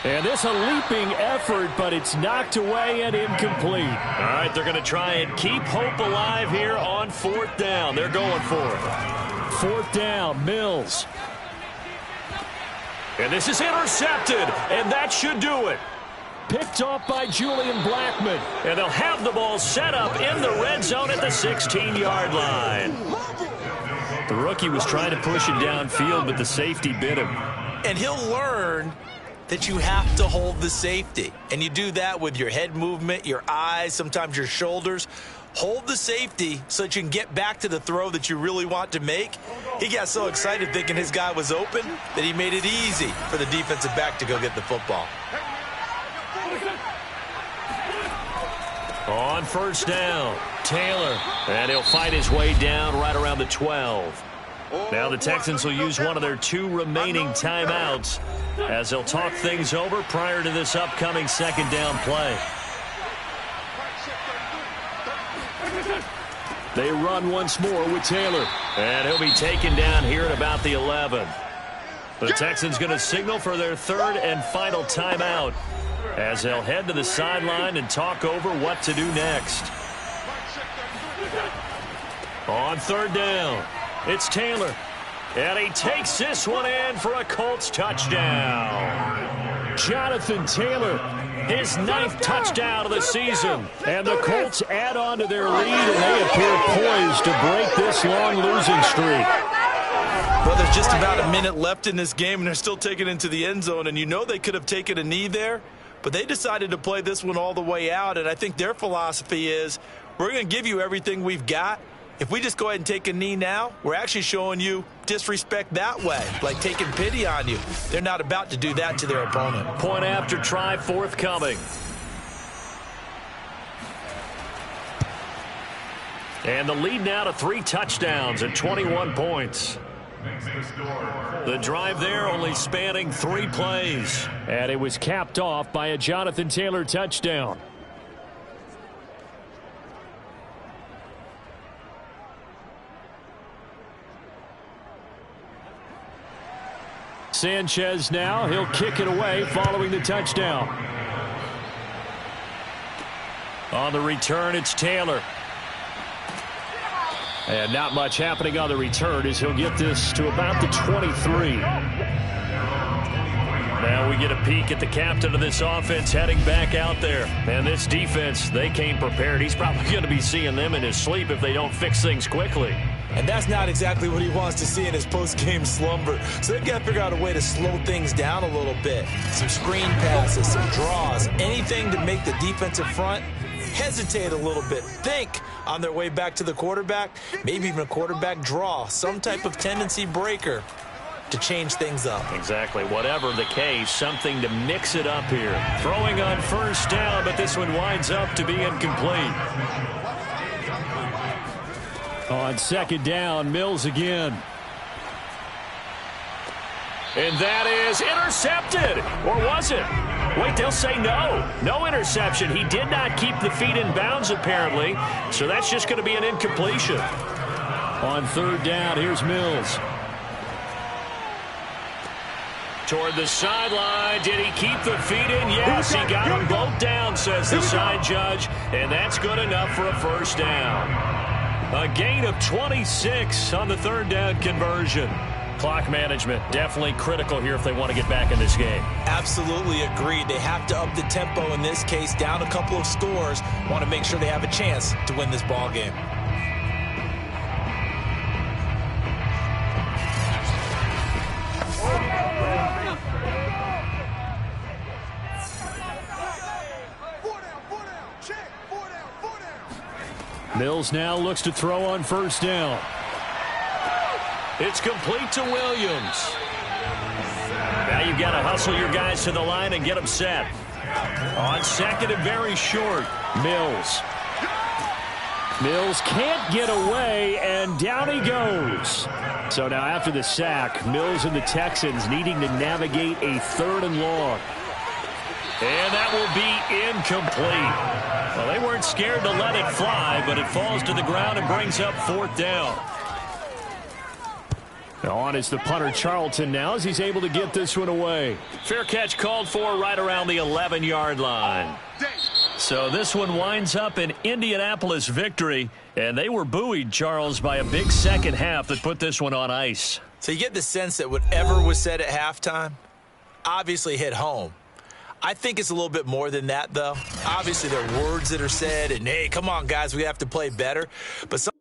And this a leaping effort, but it's knocked away and incomplete. All right, they're going to try and keep hope alive here on 4th down. They're going for it. 4th down, Mills. And this is intercepted, and that should do it. Picked off by Julian Blackman. And they'll have the ball set up in the red zone at the 16-yard line. The rookie was trying to push it downfield, but the safety bit him. And he'll learn that you have to hold the safety. And you do that with your head movement, your eyes, sometimes your shoulders. Hold the safety so that you can get back to the throw that you really want to make. He got so excited thinking his guy was open that he made it easy for the defensive back to go get the football. On first down, Taylor. And he'll fight his way down right around the 12. Now the Texans will use one of their 2 remaining timeouts as they'll talk things over prior to this upcoming second down play. They run once more with Taylor. And he'll be taken down here at about the 11. The Texans going to signal for their 3rd and final timeout as they'll head to the sideline and talk over what to do next. On 3rd down, it's Taylor. And he takes this one in for a Colts touchdown. Jonathan Taylor, his 9th touchdown of the season. And the Colts add on to their lead, and they appear poised to break this long losing streak. Well, there's just about a minute left in this game, and they're still taking it into the end zone. And you know they could have taken a knee there, but they decided to play this one all the way out. And I think their philosophy is, we're going to give you everything we've got. If we just go ahead and take a knee now, we're actually showing you disrespect that way, like taking pity on you. They're not about to do that to their opponent. Point after try forthcoming. And the lead now to 3 touchdowns and 21 points. The drive there only spanning 3 plays. And it was capped off by a Jonathan Taylor touchdown. Sanchez now, he'll kick it away following the touchdown. On the return, it's Taylor. And not much happening on the return as he'll get this to about the 23. Now we get a peek at the captain of this offense heading back out there. And this defense, they came prepared. He's probably going to be seeing them in his sleep if they don't fix things quickly. And that's not exactly what he wants to see in his post-game slumber. So they've got to figure out a way to slow things down a little bit. Some screen passes, some draws, anything to make the defensive front hesitate a little bit. Think on their way back to the quarterback, maybe even a quarterback draw, some type of tendency breaker to change things up. Exactly. Whatever the case, something to mix it up here. Throwing on first down, but this one winds up to be incomplete. On second down, Mills again. And that is intercepted. Or was it? Wait, they'll say no. No interception. He did not keep the feet in bounds, apparently. So that's just going to be an incompletion. On third down, here's Mills. Toward the sideline. Did he keep the feet in? Yes, he got them both down, says the side judge. And that's good enough for a first down. A gain of 26 on the third down conversion. Clock management definitely critical here if they want to get back in this game. Absolutely agreed. They have to up the tempo in this case, down a couple of scores. Want to make sure they have a chance to win this ball game. Mills now looks to throw on first down. It's complete to Williams. Now you've got to hustle your guys to the line and get them set. On second and very short, Mills. Mills can't get away, and down he goes. So now after the sack, Mills and the Texans needing to navigate a third and long. And that will be incomplete. Well, they weren't scared to let it fly, but it falls to the ground and brings up fourth down. On is the punter Charlton now as he's able to get this one away. Fair catch called for right around the 11-yard line. So this one winds up an Indianapolis victory, and they were buoyed, Charles, by a big second half that put this one on ice. So you get the sense that whatever was said at halftime obviously hit home. I think it's a little bit more than that, though. Obviously, there are words that are said, and, hey, come on, guys, we have to play better. But some